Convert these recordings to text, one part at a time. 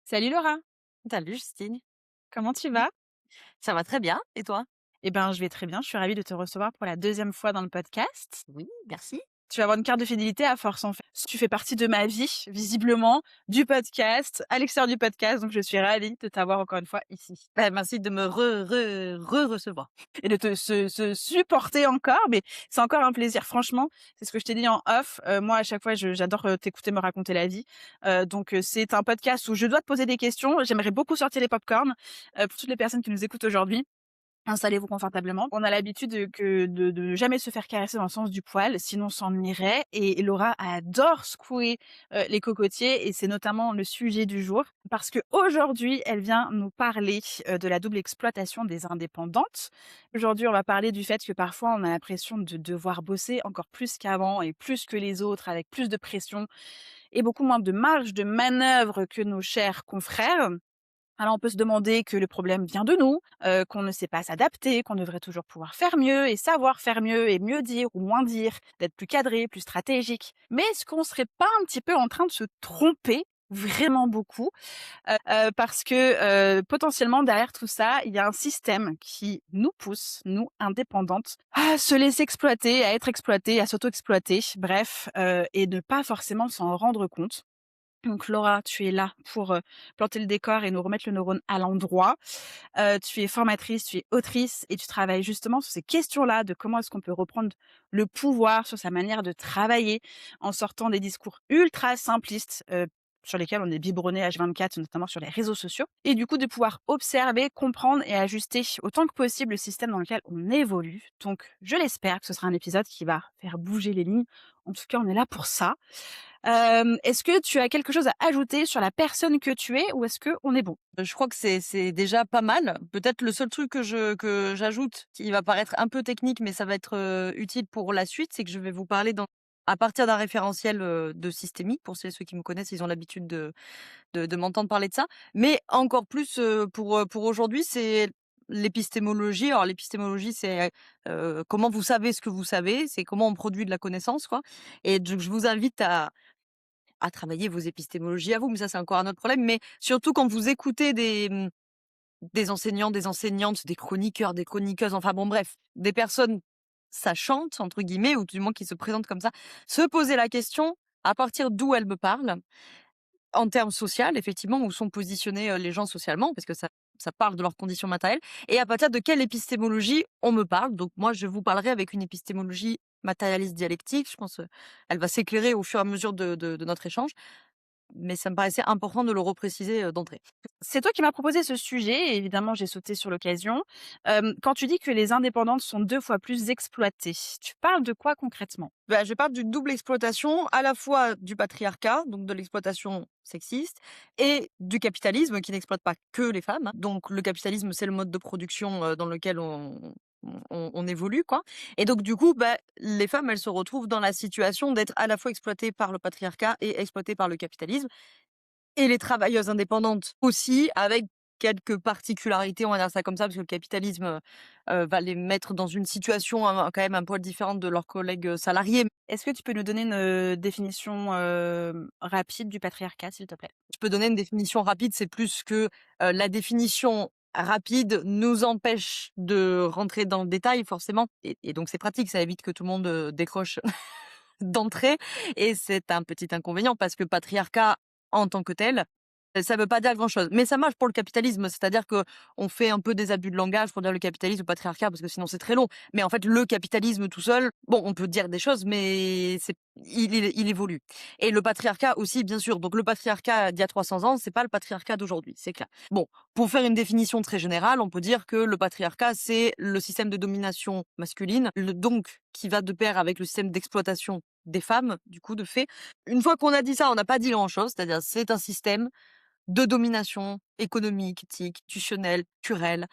Salut Laura, Salut Justine. comment tu vas? Ça va très bien et toi? Eh ben, je vais très bien, je suis ravie de te recevoir pour la deuxième fois dans le podcast. Oui, merci. Tu vas avoir une carte de fidélité à force en fait. Tu fais partie de ma vie, visiblement, du podcast, à l'extérieur du podcast, donc je suis ravie de t'avoir encore une fois ici. Bah, merci de me recevoir. Et de te supporter encore, mais c'est encore un plaisir. Franchement, c'est ce que je t'ai dit en off. Moi, à chaque fois, j'adore t'écouter me raconter la vie. Donc, c'est un podcast où je dois te poser des questions. J'aimerais beaucoup sortir les popcorns pour toutes les personnes qui nous écoutent aujourd'hui. Installez-vous confortablement. On a l'habitude de jamais se faire caresser dans le sens du poil, sinon on s'ennuierait et Laura adore secouer, les cocotiers et c'est notamment le sujet du jour parce qu'aujourd'hui, elle vient nous parler, de la double exploitation des indépendantes. Aujourd'hui, on va parler du fait que parfois on a l'impression de devoir bosser encore plus qu'avant et plus que les autres avec plus de pression et beaucoup moins de marge de manœuvre que nos chers confrères. Alors on peut se demander que le problème vient de nous, qu'on ne sait pas s'adapter, qu'on devrait toujours pouvoir faire mieux et savoir faire mieux et mieux dire ou moins dire, d'être plus cadré, plus stratégique. Mais est-ce qu'on serait pas un petit peu en train de se tromper vraiment beaucoup? Parce que, potentiellement derrière tout ça, il y a un système qui nous pousse, nous indépendantes, à se laisser exploiter, à être exploitées, à s'auto-exploiter, bref, et ne pas forcément s'en rendre compte. Donc Laura, tu es là pour, planter le décor et nous remettre le neurone à l'endroit. Tu es formatrice, tu es autrice et tu travailles justement sur ces questions-là de comment est-ce qu'on peut reprendre le pouvoir sur sa manière de travailler en sortant des discours ultra simplistes, sur lesquels on est biberonné H24, notamment sur les réseaux sociaux et du coup de pouvoir observer, comprendre et ajuster autant que possible le système dans lequel on évolue. Donc je l'espère que ce sera un épisode qui va faire bouger les lignes. En tout cas, on est là pour ça. Est-ce que tu as quelque chose à ajouter sur la personne que tu es ou est-ce qu'on est bon? Je crois que c'est déjà pas mal. Peut-être le seul truc que j'ajoute, qui va paraître un peu technique, mais ça va être, utile pour la suite, c'est que je vais vous parler à partir d'un référentiel, de systémique. Pour ceux qui me connaissent, ils ont l'habitude de m'entendre parler de ça. Mais encore plus, pour aujourd'hui, c'est l'épistémologie. Alors l'épistémologie, c'est, comment vous savez ce que vous savez, c'est comment on produit de la connaissance, quoi. Et donc je vous invite à travailler vos épistémologies à vous, mais ça, c'est encore un autre problème. Mais surtout quand vous écoutez des enseignants, des enseignantes, des chroniqueurs, des chroniqueuses, enfin bon bref, des personnes «sachantes» entre guillemets, ou du moins qui se présentent comme ça, se poser la question à partir d'où elles me parlent, en termes social effectivement, où sont positionnés, les gens socialement, parce que ça parle de leurs conditions matérielles, et à partir de quelle épistémologie on me parle. Donc moi, je vous parlerai avec une épistémologie matérialiste dialectique. Je pense, elle va s'éclairer au fur et à mesure de notre échange. Mais ça me paraissait important de le repréciser, d'entrée. C'est toi qui m'as proposé ce sujet et évidemment j'ai sauté sur l'occasion. Quand tu dis que les indépendantes sont 2 fois plus exploitées, tu parles de quoi concrètement? Bah, je parle d'une double exploitation, à la fois du patriarcat, donc de l'exploitation sexiste, et du capitalisme qui n'exploite pas que les femmes, hein. Donc le capitalisme, c'est le mode de production, dans lequel on évolue, quoi. Et donc du coup, bah, les femmes, elles se retrouvent dans la situation d'être à la fois exploitées par le patriarcat et exploitées par le capitalisme. Et les travailleuses indépendantes aussi, avec quelques particularités, on va dire ça comme ça, parce que le capitalisme, va les mettre dans une situation, quand même un poil différente de leurs collègues, salariés. Est-ce que tu peux nous donner une, définition, rapide du patriarcat, s'il te plaît? Je peux donner une définition rapide, c'est plus que, la définition rapide nous empêche de rentrer dans le détail forcément, et donc c'est pratique, ça évite que tout le monde, décroche d'entrée, et c'est un petit inconvénient parce que patriarcat en tant que tel, ça veut pas dire grand-chose. Mais ça marche pour le capitalisme, c'est-à-dire que on fait un peu des abus de langage pour dire le capitalisme, le patriarcat, parce que sinon c'est très long. Mais en fait, le capitalisme tout seul, bon, on peut dire des choses, mais il évolue. Et le patriarcat aussi, bien sûr. Donc le patriarcat d'il y a 300 ans, c'est pas le patriarcat d'aujourd'hui, c'est clair. Bon, pour faire une définition très générale, on peut dire que le patriarcat, c'est le système de domination masculine, donc qui va de pair avec le système d'exploitation des femmes, du coup, de fait. Une fois qu'on a dit ça, on n'a pas dit grand-chose, c'est-à-dire c'est un système de domination économique, éthique, institutionnelle, culturelle,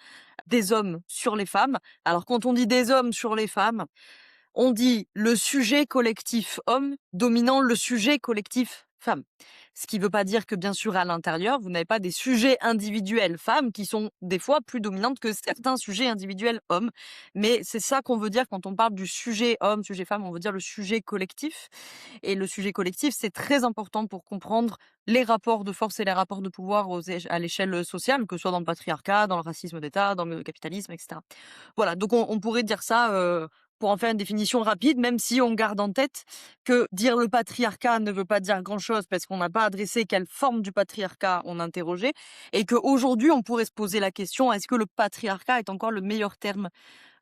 des hommes sur les femmes. Alors quand on dit des hommes sur les femmes, on dit le sujet collectif homme dominant le sujet collectif femme. Ce qui veut pas dire que, bien sûr, à l'intérieur, vous n'avez pas des sujets individuels femmes qui sont des fois plus dominantes que certains sujets individuels hommes. Mais c'est ça qu'on veut dire quand on parle du sujet homme, sujet femme, on veut dire le sujet collectif. Et le sujet collectif, c'est très important pour comprendre les rapports de force et les rapports de pouvoir à l'échelle sociale, que ce soit dans le patriarcat, dans le racisme d'État, dans le capitalisme, etc. Voilà, donc on pourrait dire ça, pour en faire une définition rapide, même si on garde en tête que dire le patriarcat ne veut pas dire grand-chose parce qu'on n'a pas adressé quelle forme du patriarcat on interrogeait et qu'aujourd'hui, on pourrait se poser la question: «Est-ce que le patriarcat est encore le meilleur terme?»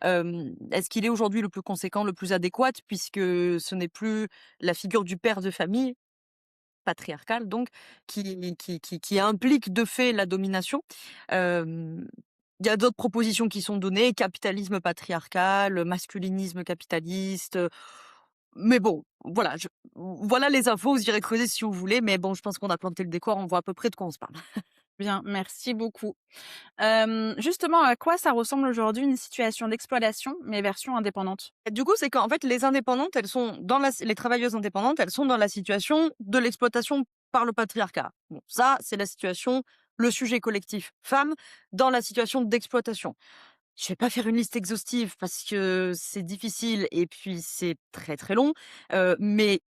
Est-ce qu'il est aujourd'hui le plus conséquent, le plus adéquat puisque ce n'est plus la figure du père de famille, patriarcal donc, qui implique de fait la domination? Hem il y a d'autres propositions qui sont données, capitalisme patriarcal, masculinisme capitaliste, mais bon, voilà les infos, vous irez creuser si vous voulez, mais bon, je pense qu'on a planté le décor, on voit à peu près de quoi on se parle. Bien, merci beaucoup. Justement, à quoi ça ressemble aujourd'hui une situation d'exploitation, mais version indépendante? Et du coup, c'est qu'en fait, les indépendantes, elles sont dans les travailleuses indépendantes, elles sont dans la situation de l'exploitation par le patriarcat. Bon, ça, c'est la situation, le sujet collectif femme dans la situation d'exploitation. Je vais pas faire une liste exhaustive parce que c'est difficile et puis c'est très, très long, mais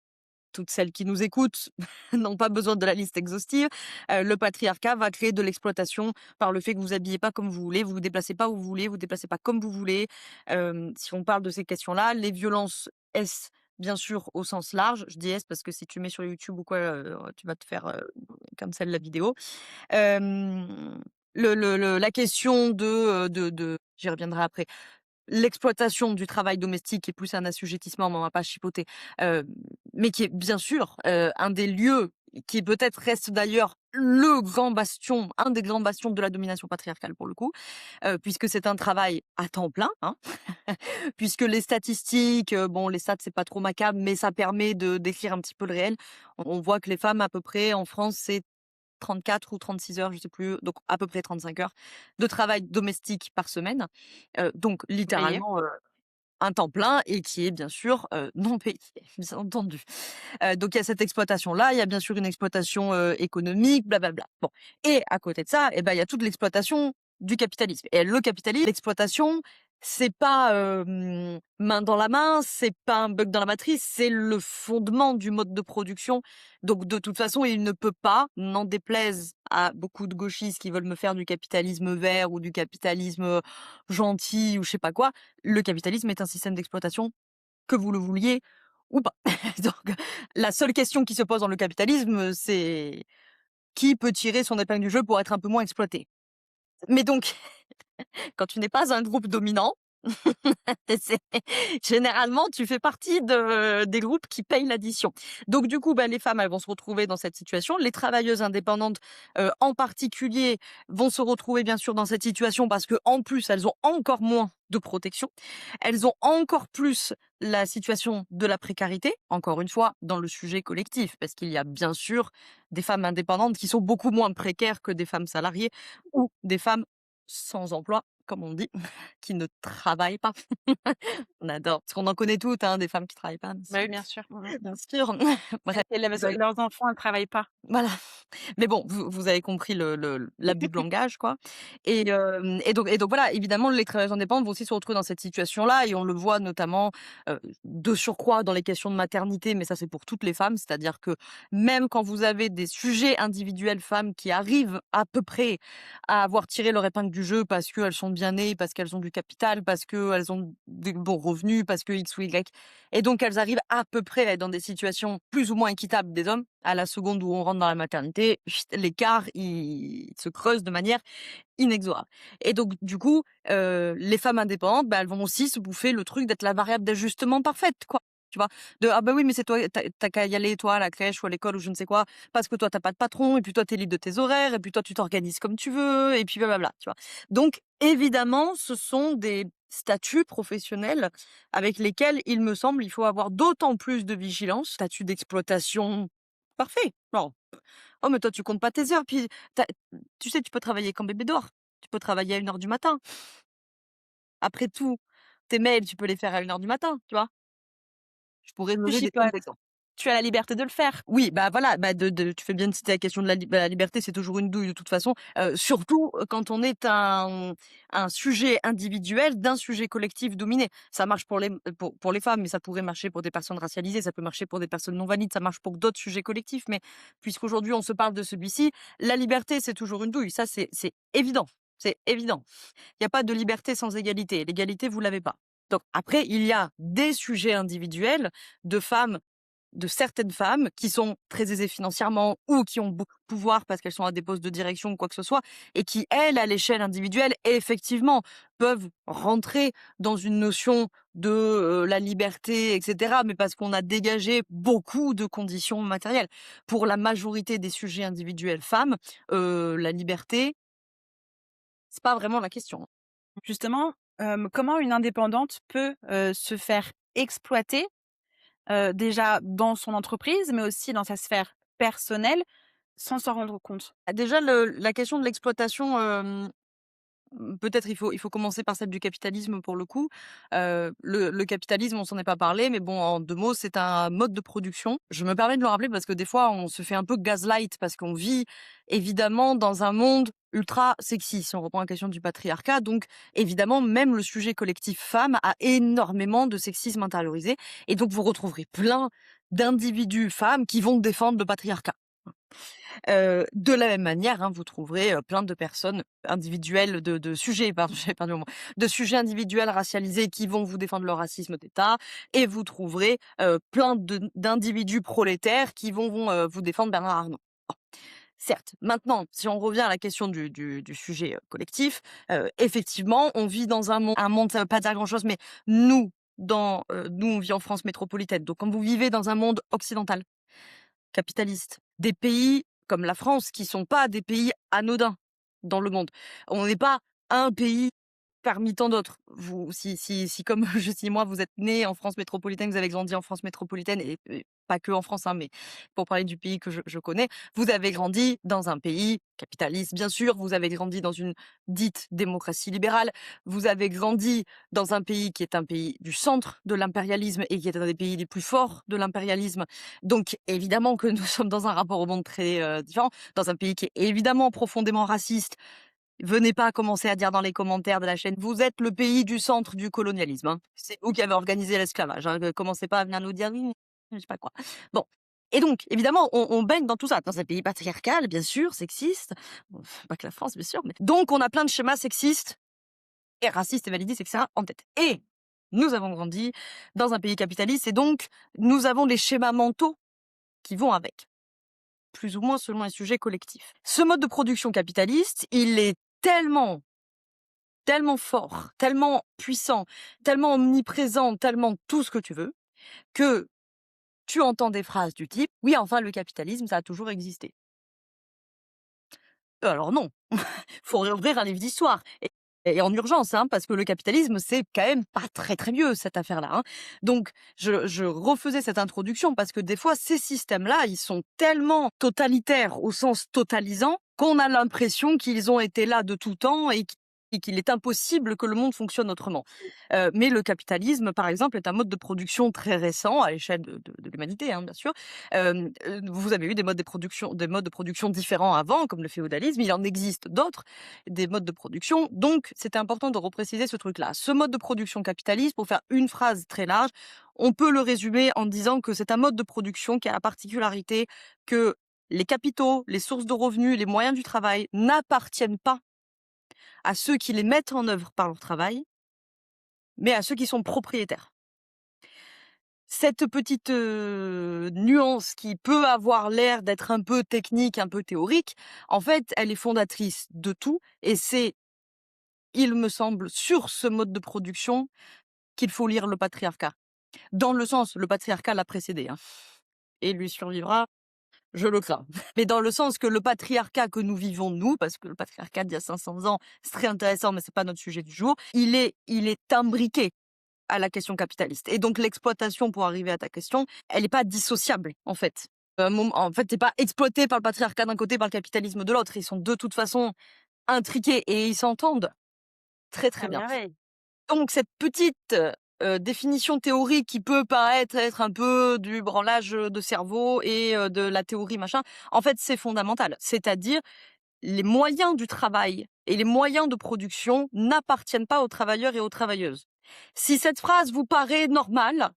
toutes celles qui nous écoutent n'ont pas besoin de la liste exhaustive. Le patriarcat va créer de l'exploitation par le fait que vous habillez pas comme vous voulez, vous vous déplacez pas où vous voulez, vous déplacez pas comme vous voulez. Si on parle de ces questions-là, les violences S, bien sûr, au sens large. Je dis S parce que si tu mets sur YouTube ou quoi, tu vas te faire, cancel la vidéo. Hem, la question de j'y reviendrai après. L'exploitation du travail domestique qui est plus un assujettissement, mais on va pas chipoter, mais qui est bien sûr, un des lieux qui peut-être reste d'ailleurs le grand bastion, un des grands bastions de la domination patriarcale pour le coup, puisque c'est un travail à temps plein, hein. Puisque les statistiques, bon les stats c'est pas trop macabre, mais ça permet de décrire un petit peu le réel. On voit que les femmes à peu près en France, c'est 34 ou 36 heures, je sais plus, donc à peu près 35 heures de travail domestique par semaine. Donc Payé? littéralement, un temps plein et qui est bien sûr, non payé, bien entendu. Donc il y a cette exploitation-là, il y a bien sûr une exploitation, économique, blablabla. Bon et à côté de ça, et ben, il y a toute l'exploitation du capitalisme et le capitalisme, l'exploitation, c'est pas, main dans la main, c'est pas un bug dans la matrice, c'est le fondement du mode de production. Donc de toute façon, il ne peut pas, n'en déplaise à beaucoup de gauchistes qui veulent me faire du capitalisme vert ou du capitalisme, gentil ou je sais pas quoi, le capitalisme est un système d'exploitation que vous le vouliez ou pas. Donc, la seule question qui se pose dans le capitalisme, c'est qui peut tirer son épingle du jeu pour être un peu moins exploité? Mais donc, quand tu n'es pas un groupe dominant, c'est généralement, tu fais partie des groupes qui payent l'addition. Donc du coup, bah, les femmes, elles vont se retrouver dans cette situation. Les travailleuses indépendantes, en particulier, vont se retrouver bien sûr dans cette situation parce que en plus, elles ont encore moins de protection. Elles ont encore plus la situation de la précarité, encore une fois, dans le sujet collectif, parce qu'il y a bien sûr des femmes indépendantes qui sont beaucoup moins précaires que des femmes salariées ou des femmes sans emploi, comme on dit, qui ne travaillent pas. On adore, parce qu'on en connaît toutes, hein, des femmes qui travaillent pas, bien Bah sûr. oui, bien sûr. Mmh. Bien sûr. Bref, Et vous avez leurs enfants, elles travaillent pas. voilà. Mais bon, vous avez compris l'abus de langage, quoi. Et donc voilà, évidemment, les travailleurs indépendants vont aussi se retrouver dans cette situation-là et on le voit notamment, de surcroît dans les questions de maternité, mais ça, c'est pour toutes les femmes. C'est-à-dire que même quand vous avez des sujets individuels femmes qui arrivent à peu près à avoir tiré leur épingle du jeu parce qu'elles sont bien nées, parce qu'elles ont du capital, parce qu'elles ont des bons revenus, parce que X ou Y et donc elles arrivent à peu près à être dans des situations plus ou moins équitables des hommes. À la seconde où on rentre dans la maternité, chut, l'écart, il se creuse de manière inexorable. Et donc du coup, les femmes indépendantes, bah, elles vont aussi se bouffer le truc d'être la variable d'ajustement parfaite, quoi. Tu vois? «Ah bah oui, mais c'est toi, tu as qu'à y aller toi à la crèche ou à l'école ou je ne sais quoi, parce que toi tu as pas de patron et puis toi tu es libre de tes horaires et puis toi tu t'organises comme tu veux et puis blablabla», tu vois? Donc évidemment, ce sont des statuts professionnels avec lesquels, il me semble, il faut avoir d'autant plus de vigilance. Statut d'exploitation, parfait. Non. «Oh mais toi tu comptes pas tes heures, puis tu sais, tu peux travailler quand bébé dort. Tu peux travailler à 1 heure du matin. Après tout, tes mails, tu peux les faire à 1 heure du matin», tu vois? Je pourrais Tu donner des tonnes chipotes. d'exemples. tu as la liberté de le faire. Oui, bah, voilà, bah, tu fais bien de citer la question de la liberté, c'est toujours une douille de toute façon, surtout, quand on est un sujet individuel d'un sujet collectif dominé. Ça marche pour les femmes, mais ça pourrait marcher pour des personnes racialisées, ça peut marcher pour des personnes non valides, ça marche pour d'autres sujets collectifs, mais puisqu'aujourd'hui on se parle de celui-ci, la liberté, c'est toujours une douille. Ça, c'est évident, c'est évident. Il y a pas de liberté sans égalité. L'égalité, vous l'avez pas. Donc après, il y a des sujets individuels de femmes, de certaines femmes qui sont très aisées financièrement ou qui ont beaucoup de pouvoir parce qu'elles sont à des postes de direction ou quoi que ce soit et qui, elles, à l'échelle individuelle, effectivement, peuvent rentrer dans une notion de la liberté, etc., mais parce qu'on a dégagé beaucoup de conditions matérielles. Pour la majorité des sujets individuels femmes, la liberté, c'est pas vraiment la question. Justement, comment une indépendante peut, se faire exploiter, déjà dans son entreprise, mais aussi dans sa sphère personnelle, sans s'en rendre compte? Ah, déjà la question de l'exploitation, peut-être il faut commencer par celle du capitalisme pour le coup. Le capitalisme, on s'en est pas parlé, mais bon, en 2 mots, c'est un mode de production. Je me permets de le rappeler parce que des fois, on se fait un peu gaslight parce qu'on vit évidemment dans un monde ultra sexy, si on reprend la question du patriarcat. Donc évidemment, même le sujet collectif femme a énormément de sexisme intériorisé et donc vous retrouverez plein d'individus femmes qui vont défendre le patriarcat. De la même manière, hein, vous trouverez, plein de personnes individuelles de sujets, pardon, j'ai perdu mon mot, de sujets individuels racialisés qui vont vous défendre le racisme d'État et vous trouverez, plein d'individus prolétaires qui vont, vous défendre Bernard Arnault. Bon, certes, maintenant, si on revient à la question du sujet, collectif, effectivement, on vit dans un monde, ça veut pas dire grand-chose, mais nous, on vit en France métropolitaine, donc quand vous vivez dans un monde occidental, capitaliste. Des pays comme la France qui sont pas des pays anodins dans le monde. On n'est pas un pays parmi tant d'autres. Vous, si comme si moi vous êtes né en France métropolitaine, vous avez grandi en France métropolitaine et pas que en France, hein, mais pour parler du pays que je connais, vous avez grandi dans un pays capitaliste, bien sûr. Vous avez grandi dans une dite démocratie libérale. Vous avez grandi dans un pays qui est un pays du centre de l'impérialisme et qui est un des pays les plus forts de l'impérialisme. Donc évidemment que nous sommes dans un rapport au monde très différent, dans un pays qui est évidemment profondément raciste. Venez pas commencer à dire dans les commentaires de la chaîne: «Vous êtes le pays du centre du colonialisme, hein. C'est vous qui avez organisé l'esclavage, hein. Commencez pas à venir nous dire oui, je sais pas quoi». Bon, et donc évidemment, on baigne dans tout ça, dans un pays patriarcal, bien sûr, sexiste, bon, pas que la France, bien sûr, mais donc on a plein de schémas sexistes et racistes et validistes et cetera en tête. Et nous avons grandi dans un pays capitaliste et donc nous avons les schémas mentaux qui vont avec, plus ou moins selon un sujet collectif. Ce mode de production capitaliste, il est tellement fort, tellement puissant, tellement omniprésent, tellement tout ce que tu veux, que tu entends des phrases du type: «Oui, enfin, le capitalisme, ça a toujours existé». Alors non, faut réouvrir un livre d'histoire et en urgence, hein, parce que le capitalisme, c'est quand même pas très, très vieux cette affaire-là, hein. Donc je refaisais cette introduction parce que des fois, ces systèmes-là, ils sont tellement totalitaires au sens totalisant qu'on a l'impression qu'ils ont été là de tout temps et qu'il est impossible que le monde fonctionne autrement. Mais le capitalisme, par exemple, est un mode de production très récent à l'échelle de l'humanité, hein, bien sûr. Vous avez eu des modes de production différents avant, comme le féodalisme. Il en existe d'autres, des modes de production. Donc, c'était important de repréciser ce truc-là. Ce mode de production capitaliste, pour faire une phrase très large, on peut le résumer en disant que c'est un mode de production qui a la particularité que les capitaux, les sources de revenus, les moyens du travail n'appartiennent pas à ceux qui les mettent en œuvre par leur travail, mais à ceux qui sont propriétaires. Cette petite, nuance qui peut avoir l'air d'être un peu technique, un peu théorique, en fait, elle est fondatrice de tout et c'est, il me semble, sur ce mode de production qu'il faut lire le patriarcat. Dans le sens, le patriarcat l'a précédé, hein, et lui survivra, je le crains. Mais dans le sens que le patriarcat que nous vivons, nous, parce que le patriarcat d'il y a 500 ans, c'est très intéressant, mais c'est pas notre sujet du jour, il est imbriqué à la question capitaliste. Et donc l'exploitation, pour arriver à ta question, elle est pas dissociable, en fait. En fait, tu pas exploité par le patriarcat d'un côté, par le capitalisme de l'autre. Ils sont de toute façon intriqués et ils s'entendent très, très À bien. merveille. Donc cette petite, définition théorique qui peut paraître être un peu du branlage, de cerveau et de la théorie machin. En fait, c'est fondamental. C'est-à-dire, les moyens du travail et les moyens de production n'appartiennent pas aux travailleurs et aux travailleuses. Si cette phrase vous paraît normale,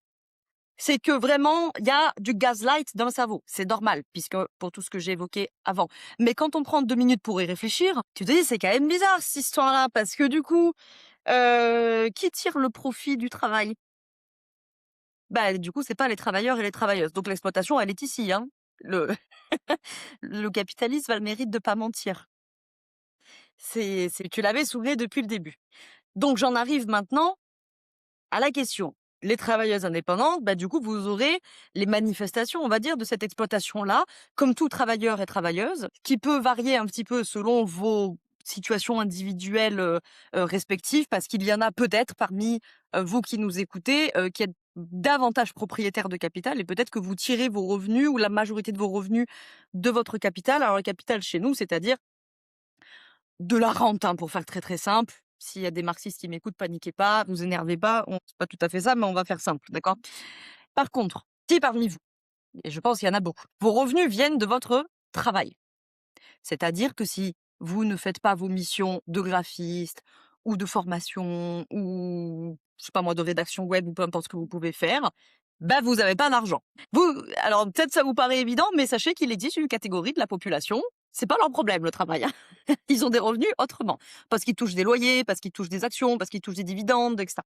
c'est que vraiment, il y a du gaslight dans le cerveau. C'est normal, puisque pour tout ce que j'ai évoqué avant. Mais quand on prend 2 minutes pour y réfléchir, tu te dis, c'est quand même bizarre cette histoire-là, parce que du coup, qui tire le profit du travail? Bah, du coup, c'est pas les travailleurs et les travailleuses. Donc l'exploitation, elle est ici, hein. Le le capitaliste a le mérite de pas mentir. C'est tu l'avais soulevé depuis le début. Donc j'en arrive maintenant à la question. Les travailleuses indépendantes, bah, du coup, vous aurez les manifestations, on va dire, de cette exploitation-là, comme tout travailleur et travailleuse, qui peut varier un petit peu selon vos situations individuelles respectives, parce qu'il y en a peut-être parmi vous qui nous écoutez, qui êtes davantage propriétaires de capital, et peut-être que vous tirez vos revenus ou la majorité de vos revenus de votre capital. Alors le capital chez nous, c'est-à-dire de la rente, hein, pour faire très, très simple. S'il y a des marxistes qui m'écoutent, paniquez pas, vous énervez pas, c'est pas tout à fait ça, mais on va faire simple, d'accord? Par contre, si parmi vous, et je pense qu'il y en a beaucoup, vos revenus viennent de votre travail, c'est-à-dire que si vous ne faites pas vos missions de graphiste ou de formation ou, je sais pas moi, de rédaction web ou peu importe ce que vous pouvez faire, bah, vous avez pas d'argent. Alors peut-être ça vous paraît évident, mais sachez qu'il existe une catégorie de la population, c'est pas leur problème le travail, hein. Ils ont des revenus autrement. Parce qu'ils touchent des loyers, parce qu'ils touchent des actions, parce qu'ils touchent des dividendes, etc.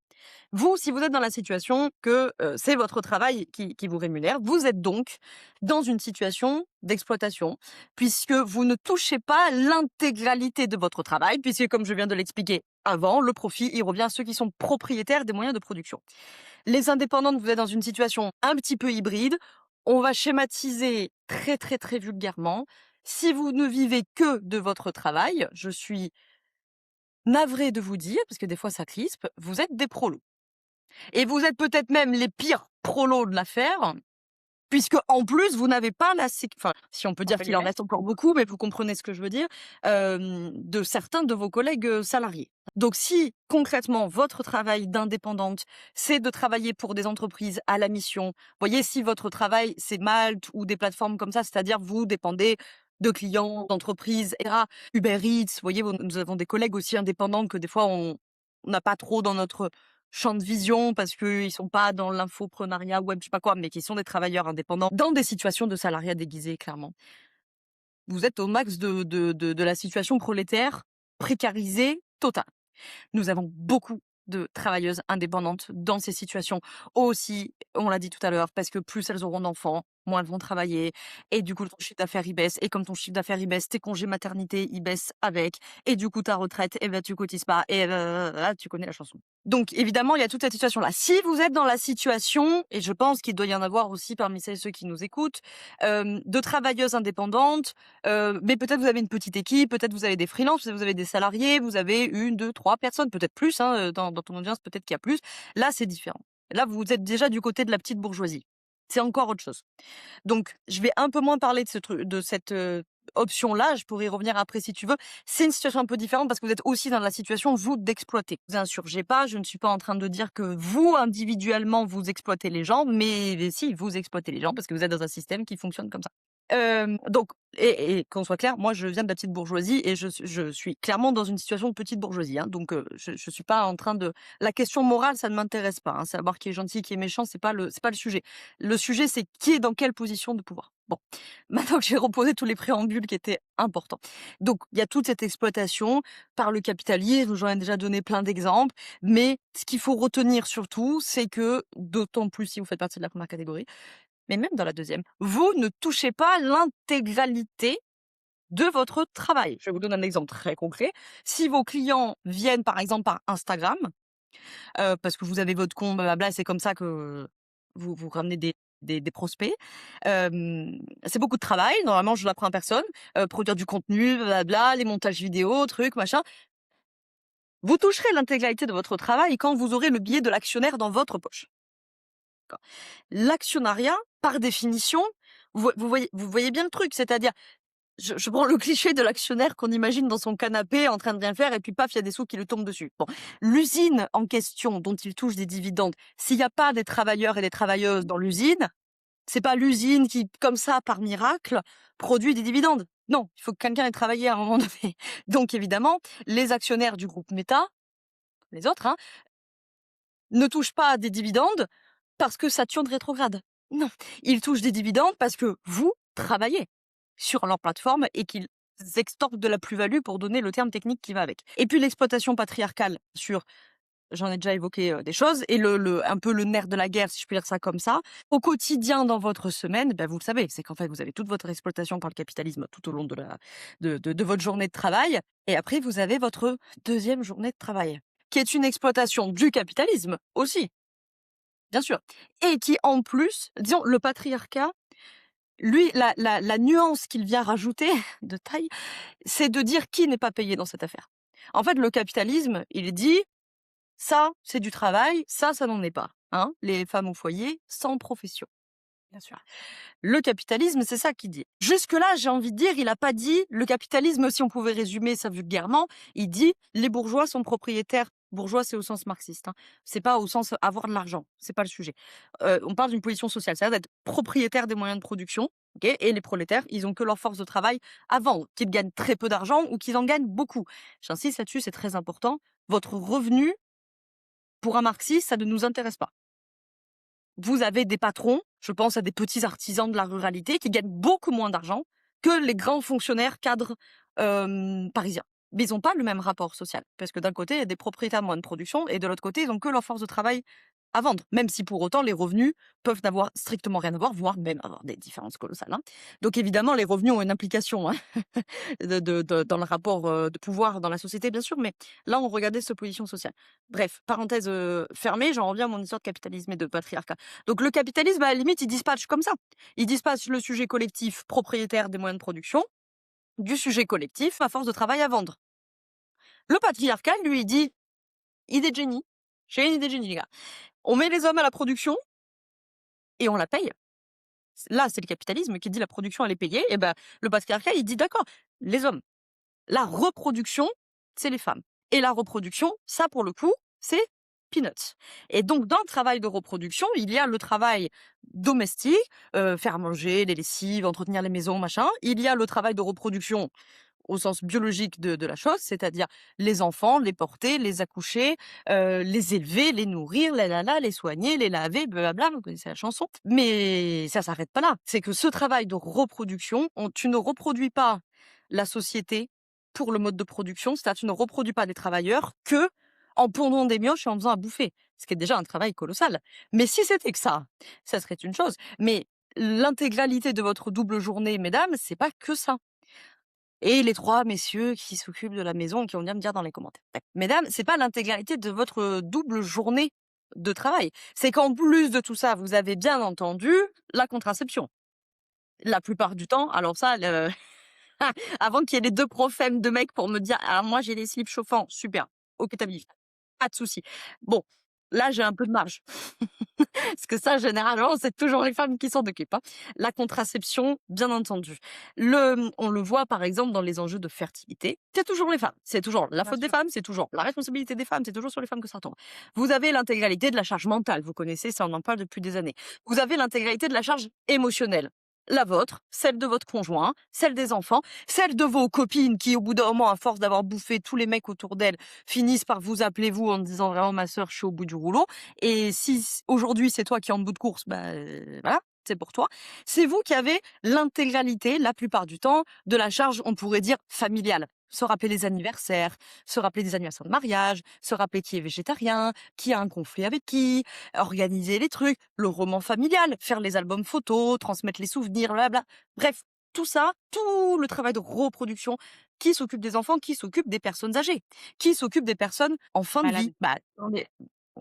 Vous, si vous êtes dans la situation que c'est votre travail qui vous rémunère, vous êtes donc dans une situation d'exploitation, puisque vous ne touchez pas l'intégralité de votre travail, puisque comme je viens de l'expliquer avant, le profit, il revient à ceux qui sont propriétaires des moyens de production. Les indépendantes, vous êtes dans une situation un petit peu hybride. On va schématiser très, très, très vulgairement. Si vous ne vivez que de votre travail, je suis navrée de vous dire, parce que des fois ça crispe, vous êtes des prolos. Et vous êtes peut-être même les pires prolos de l'affaire, puisque en plus vous n'avez pas la enfin, si on peut dire Entre qu'il en guillemets. reste encore beaucoup, mais vous comprenez ce que je veux dire, de certains de vos collègues, salariés. Donc si concrètement votre travail d'indépendante, c'est de travailler pour des entreprises à la mission, voyez, si votre travail c'est Malte ou des plateformes comme ça, c'est-à-dire vous dépendez de clients, d'entreprises et cetera, Uber Eats, vous voyez, nous avons des collègues aussi indépendants que des fois on n'a pas trop dans notre champ de vision parce qu'ils sont pas dans l'infoprenariat web, je sais pas quoi, mais qui sont des travailleurs indépendants dans des situations de salariat déguisé, clairement. Vous êtes au max de la situation prolétaire précarisée totale. Nous avons beaucoup de travailleuses indépendantes dans ces situations. Aussi, on l'a dit tout à l'heure, parce que plus elles auront d'enfants, moins elles vont travailler. Et du coup, ton chiffre d'affaires, il baisse. Et comme ton chiffre d'affaires, il baisse, tes congés maternité, ils baissent avec. Et du coup, ta retraite, eh ben, tu cotises pas. Et tu connais la chanson. Donc, évidemment, il y a toute cette situation-là. Si vous êtes dans la situation, et je pense qu'il doit y en avoir aussi parmi celles et ceux qui nous écoutent, de travailleuses indépendantes, mais peut-être vous avez une petite équipe, peut-être vous avez des freelances, peut-être vous avez des salariés, vous avez 1, 2, 3 personnes, peut-être plus, hein, dans ton audience, peut-être qu'il y a plus. Là, c'est différent. Là, vous êtes déjà du côté de la petite bourgeoisie. C'est encore autre chose. Donc, je vais un peu moins parler de cette option-là. Je pourrais y revenir après si tu veux. C'est une situation un peu différente parce que vous êtes aussi dans la situation, vous, d'exploiter. Vous insurgez pas. Je ne suis pas en train de dire que vous, individuellement, vous exploitez les gens, mais si, vous exploitez les gens parce que vous êtes dans un système qui fonctionne comme ça. Donc, et qu'on soit clair, moi je viens de la petite bourgeoisie et je suis clairement dans une situation de petite bourgeoisie, hein, donc je suis pas en train de la question morale, ça ne m'intéresse pas, hein, savoir qui est gentil, qui est méchant, c'est pas le sujet. Le sujet, c'est qui est dans quelle position de pouvoir. Bon, maintenant que j'ai reposé tous les préambules qui étaient importants. Donc, il y a toute cette exploitation par le capitalisme, j'en ai déjà donné plein d'exemples, mais ce qu'il faut retenir surtout, c'est que, d'autant plus si vous faites partie de la première catégorie, mais même dans la deuxième, vous ne touchez pas l'intégralité de votre travail. Je vais vous donner un exemple très concret. Si vos clients viennent par exemple par Instagram, parce que vous avez votre compte, blablabla, c'est comme ça que vous ramenez des prospects, c'est beaucoup de travail. Normalement, je l'apprends à personne. Produire du contenu, blablabla, les montages vidéo, trucs, machin. Vous toucherez l'intégralité de votre travail quand vous aurez le billet de l'actionnaire dans votre poche. L'actionnariat, par définition, vous voyez bien le truc, c'est-à-dire je prends le cliché de l'actionnaire qu'on imagine dans son canapé en train de rien faire et puis paf, il y a des sous qui lui tombent dessus. Bon, l'usine en question dont il touche des dividendes, s'il n'y a pas des travailleurs et des travailleuses dans l'usine, c'est pas l'usine qui, comme ça, par miracle, produit des dividendes. Non, il faut que quelqu'un ait travaillé à un moment donné. Donc évidemment, les actionnaires du groupe Meta, les autres, hein, ne touchent pas des dividendes parce que Saturne rétrograde. Non, ils touchent des dividendes parce que vous travaillez sur leur plateforme et qu'ils extorquent de la plus-value pour donner le terme technique qui va avec. Et puis l'exploitation patriarcale sur, j'en ai déjà évoqué des choses, et un peu le nerf de la guerre, si je peux dire ça comme ça, au quotidien dans votre semaine, ben vous le savez, c'est qu'en fait vous avez toute votre exploitation par le capitalisme tout au long de votre journée de travail, et après vous avez votre deuxième journée de travail, qui est une exploitation du capitalisme aussi, bien sûr, et qui en plus, disons, le patriarcat, lui, la nuance qu'il vient rajouter de taille, c'est de dire qui n'est pas payé dans cette affaire. En fait, le capitalisme, il dit ça, c'est du travail, ça n'en est pas. Hein, les femmes au foyer sans profession. Bien sûr. Le capitalisme, c'est ça qu'il dit. Jusque-là, j'ai envie de dire, il n'a pas dit le capitalisme, si on pouvait résumer ça vulgairement, il dit les bourgeois sont propriétaires. Bourgeois, c'est au sens marxiste. Hein. C'est pas au sens avoir de l'argent. C'est pas le sujet. On parle d'une position sociale, c'est-à-dire d'être propriétaire des moyens de production. Okay, et les prolétaires, ils ont que leur force de travail à vendre, qu'ils gagnent très peu d'argent ou qu'ils en gagnent beaucoup. J'insiste là-dessus, c'est très important. Votre revenu, pour un marxiste, ça ne nous intéresse pas. Vous avez des patrons, je pense à des petits artisans de la ruralité qui gagnent beaucoup moins d'argent que les grands fonctionnaires cadres parisiens. Mais ils n'ont pas le même rapport social. Parce que d'un côté, il y a des propriétaires de moyens de production et de l'autre côté, ils n'ont que leur force de travail à vendre. Même si pour autant, les revenus peuvent n'avoir strictement rien à voir, voire même avoir des différences colossales. Hein. Donc évidemment, les revenus ont une implication hein, dans le rapport de pouvoir dans la société, bien sûr. Mais là, on regardait cette position sociale. Bref, parenthèse fermée, j'en reviens à mon histoire de capitalisme et de patriarcat. Donc le capitalisme, à la limite, il dispatche comme ça. Il dispatche le sujet collectif propriétaire des moyens de production du sujet collectif à force de travail à vendre. Le patriarcat, lui, il dit idée de génie. J'ai une idée de génie, les gars. On met les hommes à la production et on la paye. Là, c'est le capitalisme qui dit la production, elle est payée. Et ben, le patriarcat, il dit d'accord, les hommes. La reproduction, c'est les femmes. Et la reproduction, ça, pour le coup, c'est peanuts. Et donc, dans le travail de reproduction, il y a le travail domestique, faire manger, les lessives, entretenir les maisons, machin. Il y a le travail de reproduction au sens biologique de la chose, c'est-à-dire les enfants, les porter, les accoucher, les élever, les nourrir, les soigner, les laver, blablabla, vous connaissez la chanson. Mais ça s'arrête pas là. C'est que ce travail de reproduction, tu ne reproduis pas la société pour le mode de production, c'est-à-dire tu ne reproduis pas des travailleurs que en pondant des mioches et en faisant à bouffer, ce qui est déjà un travail colossal. Mais si c'était que ça serait une chose. Mais l'intégralité de votre double journée, mesdames, c'est pas que ça. Et les 3 messieurs qui s'occupent de la maison, qui vont bien me dire dans les commentaires. Mesdames, c'est pas l'intégralité de votre double journée de travail. C'est qu'en plus de tout ça, vous avez bien entendu la contraception. La plupart du temps, alors ça, avant qu'il y ait les 2 profèmes de mecs pour me dire: «Alors moi j'ai les slips chauffants», super, OK ta bif, pas de souci. Bon, là j'ai un peu de marge. Parce que ça, généralement, c'est toujours les femmes qui s'en occupent. Hein. La contraception, bien entendu. On le voit, par exemple, dans les enjeux de fertilité. C'est toujours les femmes. C'est toujours la Bien faute des sûr. femmes, c'est toujours la responsabilité des femmes, c'est toujours sur les femmes que ça tombe. Vous avez l'intégralité de la charge mentale. Vous connaissez, ça, on en parle depuis des années. Vous avez l'intégralité de la charge émotionnelle. La vôtre, celle de votre conjoint, celle des enfants, celle de vos copines qui, au bout d'un moment, à force d'avoir bouffé tous les mecs autour d'elles, finissent par vous appeler vous en disant vraiment ma sœur, je suis au bout du rouleau. Et si aujourd'hui c'est toi qui es en bout de course, bah voilà, c'est pour toi. C'est vous qui avez l'intégralité, la plupart du temps, de la charge, on pourrait dire, familiale. Se rappeler les anniversaires, se rappeler des anniversaires de mariage, se rappeler qui est végétarien, qui a un conflit avec qui, organiser les trucs, le roman familial, faire les albums photos, transmettre les souvenirs, blabla. Bref, tout ça, tout le travail de reproduction, qui s'occupe des enfants, qui s'occupe des personnes âgées, qui s'occupe des personnes en fin de Malade. vie. Bah,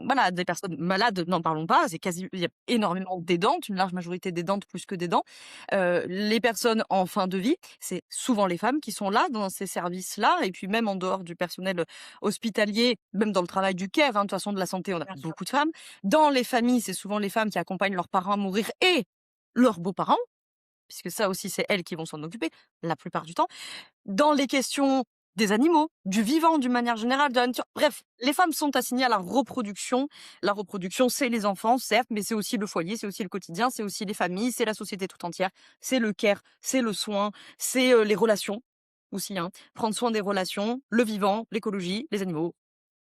voilà, des personnes malades, n'en parlons pas, il y a énormément d'aidantes, une large majorité d'aidantes plus que d'aidants. Les personnes en fin de vie, c'est souvent les femmes qui sont là dans ces services-là, et puis même en dehors du personnel hospitalier, même dans le travail du care, hein, de toute façon de la santé, on a Bien sûr. beaucoup de femmes. Dans les familles, c'est souvent les femmes qui accompagnent leurs parents à mourir et leurs beaux-parents. puisque ça aussi, c'est elles qui vont s'en occuper, la plupart du temps. Dans les questions des animaux, du vivant d'une manière générale, de la nature. Bref, les femmes sont assignées à la reproduction. La reproduction, c'est les enfants, certes, mais c'est aussi le foyer, c'est aussi le quotidien, c'est aussi les familles, c'est la société tout entière, c'est le care, c'est le soin, c'est les relations aussi, hein. Prendre soin des relations, le vivant, l'écologie, les animaux.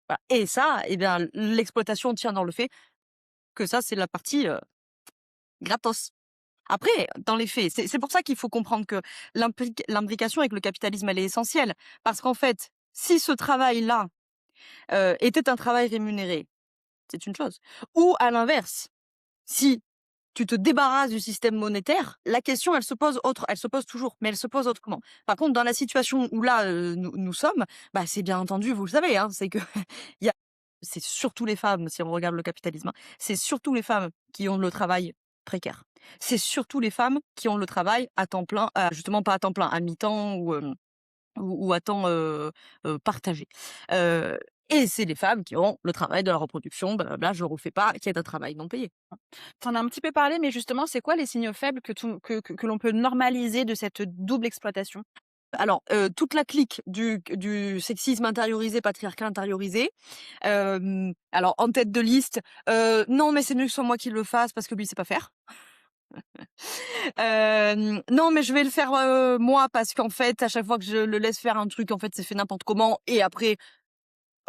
Voilà. Et ça, eh bien, l'exploitation tient dans le fait que ça, c'est la partie gratos. Après, dans les faits, c'est pour ça qu'il faut comprendre que l'imbrication avec le capitalisme, elle est essentielle. Parce qu'en fait, si ce travail-là était un travail rémunéré, c'est une chose. Ou à l'inverse, si tu te débarrasses du système monétaire, la question, elle se pose toujours, mais elle se pose autrement. Par contre, dans la situation où là, nous sommes, bah, c'est bien entendu, vous le savez, hein, c'est que il y a c'est surtout les femmes, si on regarde le capitalisme, hein, c'est surtout les femmes qui ont le travail précaire. C'est surtout les femmes qui ont le travail à temps plein, justement pas à temps plein, à mi-temps ou à temps, partagé. Heu et c'est les femmes qui ont le travail de la reproduction, blablabla, je refais pas, qui est un travail non payé. Tu en as un petit peu parlé, mais justement, c'est quoi les signaux faibles que l'on peut normaliser de cette double exploitation? Alors, toute la clique du sexisme intériorisé, patriarcat intériorisé, alors en tête de liste, «Non, mais c'est mieux que ce soit moi qui le fasse parce que lui, il sait pas faire». «Non, mais je vais le faire, moi parce qu'en fait, à chaque fois que je le laisse faire un truc, en fait, c'est fait n'importe comment et après,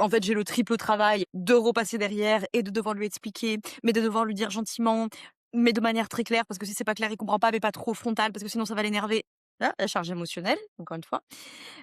en fait, j'ai le triple travail de repasser derrière et de devoir lui expliquer, mais de devoir lui dire gentiment, mais de manière très claire parce que si c'est pas clair, il comprend pas, mais pas trop frontal parce que sinon ça va l'énerver». Là, la charge émotionnelle, encore une fois.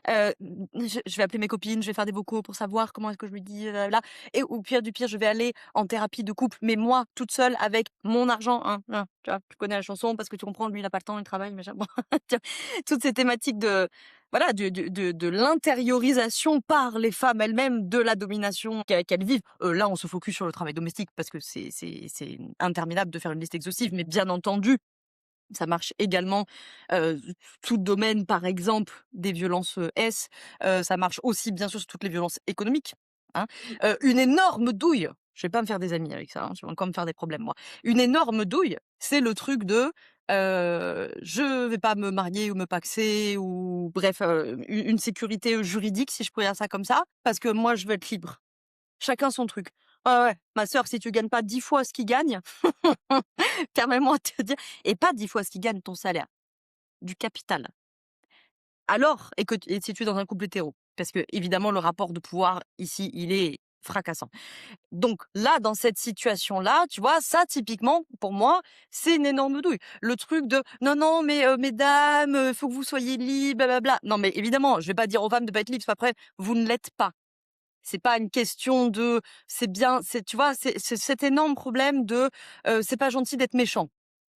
Je vais appeler mes copines, je vais faire des vocaux pour savoir comment est-ce que je lui dis, là et au pire du pire, je vais aller en thérapie de couple, mais moi, toute seule avec mon argent, hein, tu vois? Tu connais la chanson parce que tu comprends, lui, il a pas le temps, il travaille, machin, bon, tu vois? Toutes ces thématiques de voilà, de l'intériorisation par les femmes elles-mêmes de la domination qu'elles vivent. Là, on se focus sur le travail domestique parce que c'est interminable de faire une liste exhaustive, mais bien entendu, ça marche également, heu, tout domaine, par exemple, des violences, ça marche aussi bien sûr sur toutes les violences économiques, hein. Une énorme douille, je vais pas me faire des amis avec ça, hein, je vais encore me faire des problèmes moi. Une énorme douille, c'est le truc de, je vais pas me marier ou me pacsser ou bref, une sécurité, juridique, si je pourrais dire ça comme ça, parce que moi je veux être libre. Chacun son truc. Ouais, ouais, ma sœur, si tu gagnes pas 10 fois ce qu'il gagne, permets-moi de te dire et pas 10 fois ce qu'il gagne ton salaire, du capital. Alors et si tu es dans un couple hétéro, parce que évidemment le rapport de pouvoir ici, il est fracassant. Donc là, dans cette situation-là, tu vois, ça typiquement, pour moi, c'est une énorme douille. Le truc de: «Non, non, mais mesdames, faut que vous soyez libres, blablabla». Non, mais évidemment, je vais pas dire aux femmes de pas être libres, parce qu'après, vous ne l'êtes pas. C'est pas une question de c'est bien, c'est tu vois, c'est cet énorme problème de, c'est pas gentil d'être méchant.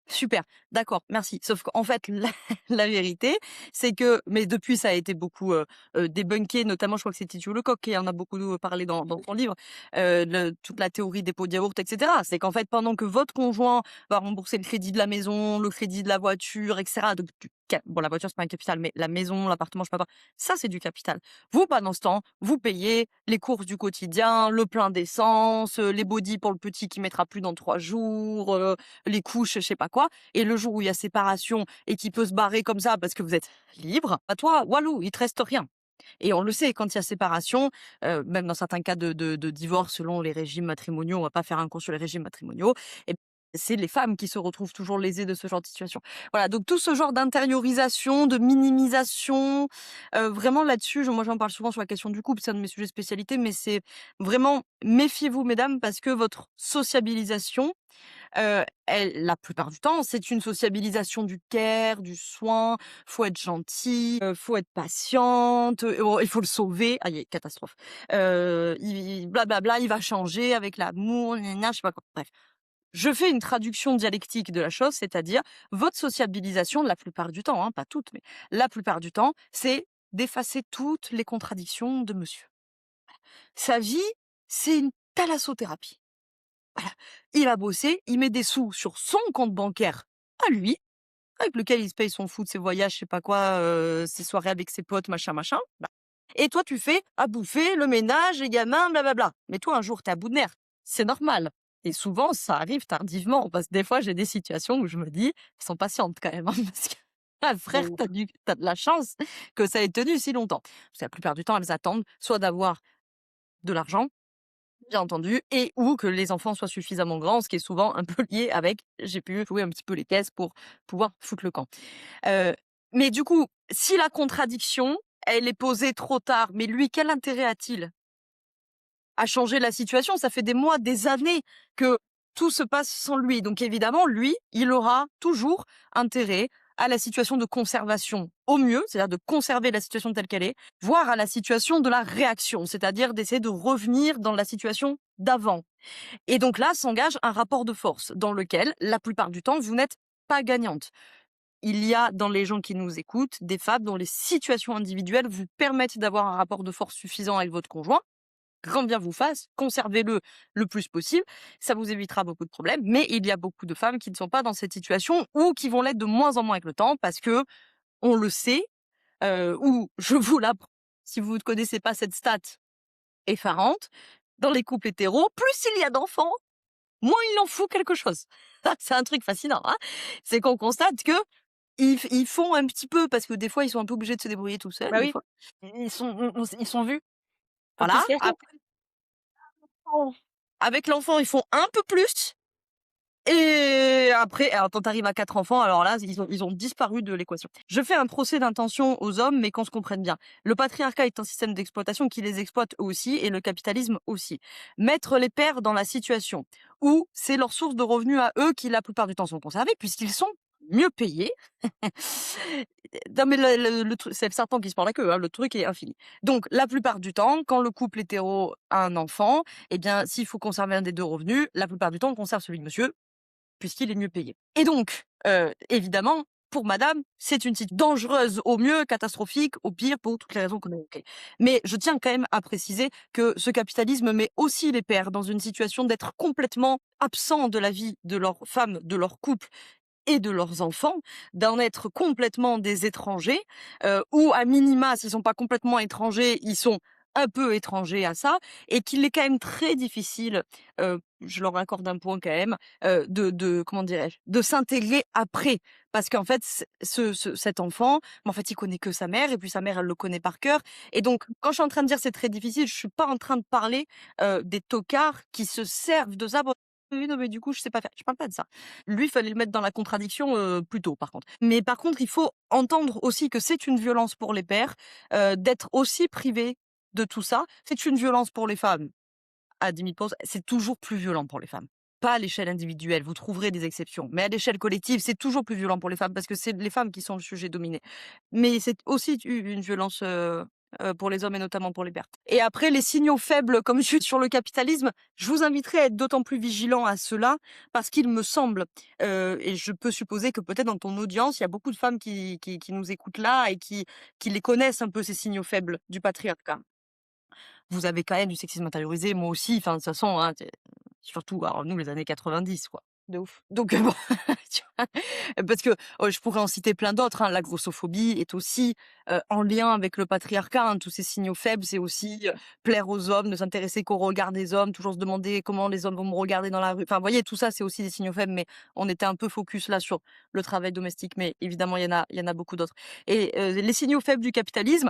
Super, d'accord, merci. Sauf qu'en fait, la la vérité, c'est que mais depuis ça a été beaucoup, débunké, notamment je crois que c'est Titu Lecoq qui en a beaucoup, parlé dans son livre, toute la théorie des pots de yaourt et cetera. C'est qu'en fait, pendant que votre conjoint va rembourser le crédit de la maison, le crédit de la voiture et cetera, donc du ca bon la voiture c'est pas un capital, mais la maison, l'appartement, je sais pas quoi, ça c'est du capital. Vous, pendant ce temps, vous payez les courses du quotidien, le plein d'essence, les body pour le petit qui mettra plus dans 3 jours, les couches, je sais pas quoi. Et le jour où il y a séparation et qu'il peut se barrer comme ça parce que vous êtes libre, à toi, walou, il te reste rien. Et on le sait, quand il y a séparation, même dans certains cas de divorce selon les régimes matrimoniaux, on va pas faire un cours sur les régimes matrimoniaux, et c'est les femmes qui se retrouvent toujours lésées de ce genre de situation. Voilà, donc tout ce genre d'intériorisation, de minimisation, vraiment là-dessus, moi j'en parle souvent sur la question du couple, c'est un de mes sujets de spécialité, mais c'est vraiment méfiez-vous mesdames parce que votre sociabilisation, elle la plupart du temps, c'est une sociabilisation du care, du soin. Faut être gentil, faut être patiente, oh, il faut le sauver. Aïe, catastrophe. Il blablabla, il va changer avec l'amour, gna gna, je sais pas quoi. Bref, je fais une traduction dialectique de la chose, c'est-à-dire votre sociabilisation, la plupart du temps, hein, pas toutes, mais la plupart du temps, c'est d'effacer toutes les contradictions de monsieur. Sa vie, c'est une thalassothérapie. Voilà. Il va bosser, il met des sous sur son compte bancaire à lui, avec lequel il se paye son foot, ses voyages, je sais pas quoi, ses soirées avec ses potes, machin, machin. Bah, et toi, tu fais à bouffer, le ménage, les gamins, blablabla. Mais toi, un jour, t'es à bout de nerfs. C'est normal. Et souvent, ça arrive tardivement, parce que des fois, j'ai des situations où je me dis, elles sont patientes quand même, hein, parce que Ah, frère, Donc t'as de la chance que ça ait tenu si longtemps. Parce que la plupart du temps, elles attendent soit d'avoir de l'argent, bien entendu, et ou que les enfants soient suffisamment grands, ce qui est souvent un peu lié avec j'ai pu jouer un petit peu les caisses pour pouvoir foutre le camp. Heu, mais du coup, si la contradiction, elle est posée trop tard, mais lui, quel intérêt a-t-il à changer la situation? Ça fait des mois, des années que tout se passe sans lui. Donc évidemment, lui, il aura toujours intérêt à la situation de conservation au mieux, c'est-à-dire de conserver la situation telle qu'elle est, voire à la situation de la réaction, c'est-à-dire d'essayer de revenir dans la situation d'avant. Et donc là s'engage un rapport de force dans lequel, la plupart du temps, vous n'êtes pas gagnante. Il y a dans les gens qui nous écoutent des femmes dont les situations individuelles vous permettent d'avoir un rapport de force suffisant avec votre conjoint. Grand bien vous fasse, conservez-le le plus possible, ça vous évitera beaucoup de problèmes. Mais il y a beaucoup de femmes qui ne sont pas dans cette situation ou qui vont l'être de moins en moins avec le temps parce que on le sait, ou je vous l'apprends si vous ne connaissez pas cette stat effarante, dans les couples hétéros, plus il y a d'enfants, moins il en faut quelque chose. C'est un truc fascinant, hein. C'est qu'on constate que ils font un petit peu parce que des fois ils sont un peu obligés de se débrouiller tout seuls, bah des oui, fois. ils sont vus au Voilà, patriarcat. après avec l'enfant, ils font un peu plus. Et après, alors quand tu arrives à 4 enfants, alors là, ils ont disparu de l'équation. Je fais un procès d'intention aux hommes, mais qu'on se comprenne bien. Le patriarcat est un système d'exploitation qui les exploite eux aussi, et le capitalisme aussi. Mettre les pères dans la situation où c'est leur source de revenus à eux qui, la plupart du temps, sont conservés, puisqu'ils sont mieux payés. Non mais c'est le serpent qui se mord la queue, hein, le truc est infini. Donc la plupart du temps, quand le couple hétéro a un enfant, eh bien s'il faut conserver un des 2 revenus, la plupart du temps on conserve celui de monsieur, puisqu'il est mieux payé. Et donc, évidemment, pour madame, c'est une situation dangereuse au mieux, catastrophique au pire, pour toutes les raisons qu'on a évoquées. Mais je tiens quand même à préciser que ce capitalisme met aussi les pères dans une situation d'être complètement absents de la vie de leur femme, de leur couple et de leurs enfants, d'en être complètement des étrangers, ou à minima, s'ils sont pas complètement étrangers, ils sont un peu étrangers à ça, et qu'il est quand même très difficile, je leur accorde un point quand même, de comment dirais-je? De s'intégrer après. Parce qu'en fait, cet enfant, mais en fait, il connaît que sa mère et puis sa mère, elle le connaît par cœur, et donc quand je suis en train de dire: «C'est très difficile», je suis pas en train de parler, des tocards qui se servent de ça pour: «Oui, non, mais du coup, je sais pas faire». Je parle pas de ça. Lui, il fallait le mettre dans la contradiction, plus tôt par contre. Mais par contre, il faut entendre aussi que c'est une violence pour les pères, d'être aussi privés de tout ça. C'est une violence pour les femmes à 10 000 c'est toujours plus violent pour les femmes. Pas à l'échelle individuelle, vous trouverez des exceptions, mais à l'échelle collective, c'est toujours plus violent pour les femmes parce que c'est les femmes qui sont le sujet dominé. Mais c'est aussi une violence, pour les hommes et notamment pour les pères. Et après les signaux faibles comme je suis sur le capitalisme, je vous inviterai à être d'autant plus vigilant à cela parce qu'il me semble, et je peux supposer que peut-être dans ton audience, il y a beaucoup de femmes qui nous écoutent là et qui les connaissent un peu ces signaux faibles du patriarcat. Vous avez quand même du sexisme intériorisé, moi aussi, enfin de toute façon, hein, surtout alors nous les années 90 quoi. De ouf. Donc bon, tu vois? Parce que, je pourrais en citer plein d'autres, hein. La grossophobie est aussi, en lien avec le patriarcat, hein. Tous ces signaux faibles, c'est aussi, plaire aux hommes, ne s'intéresser qu'au regard des hommes, toujours se demander comment les hommes vont me regarder dans la rue. Enfin, vous voyez, tout ça, c'est aussi des signaux faibles, mais on était un peu focus là sur le travail domestique, mais évidemment, il y en a beaucoup d'autres. Et les signaux faibles du capitalisme,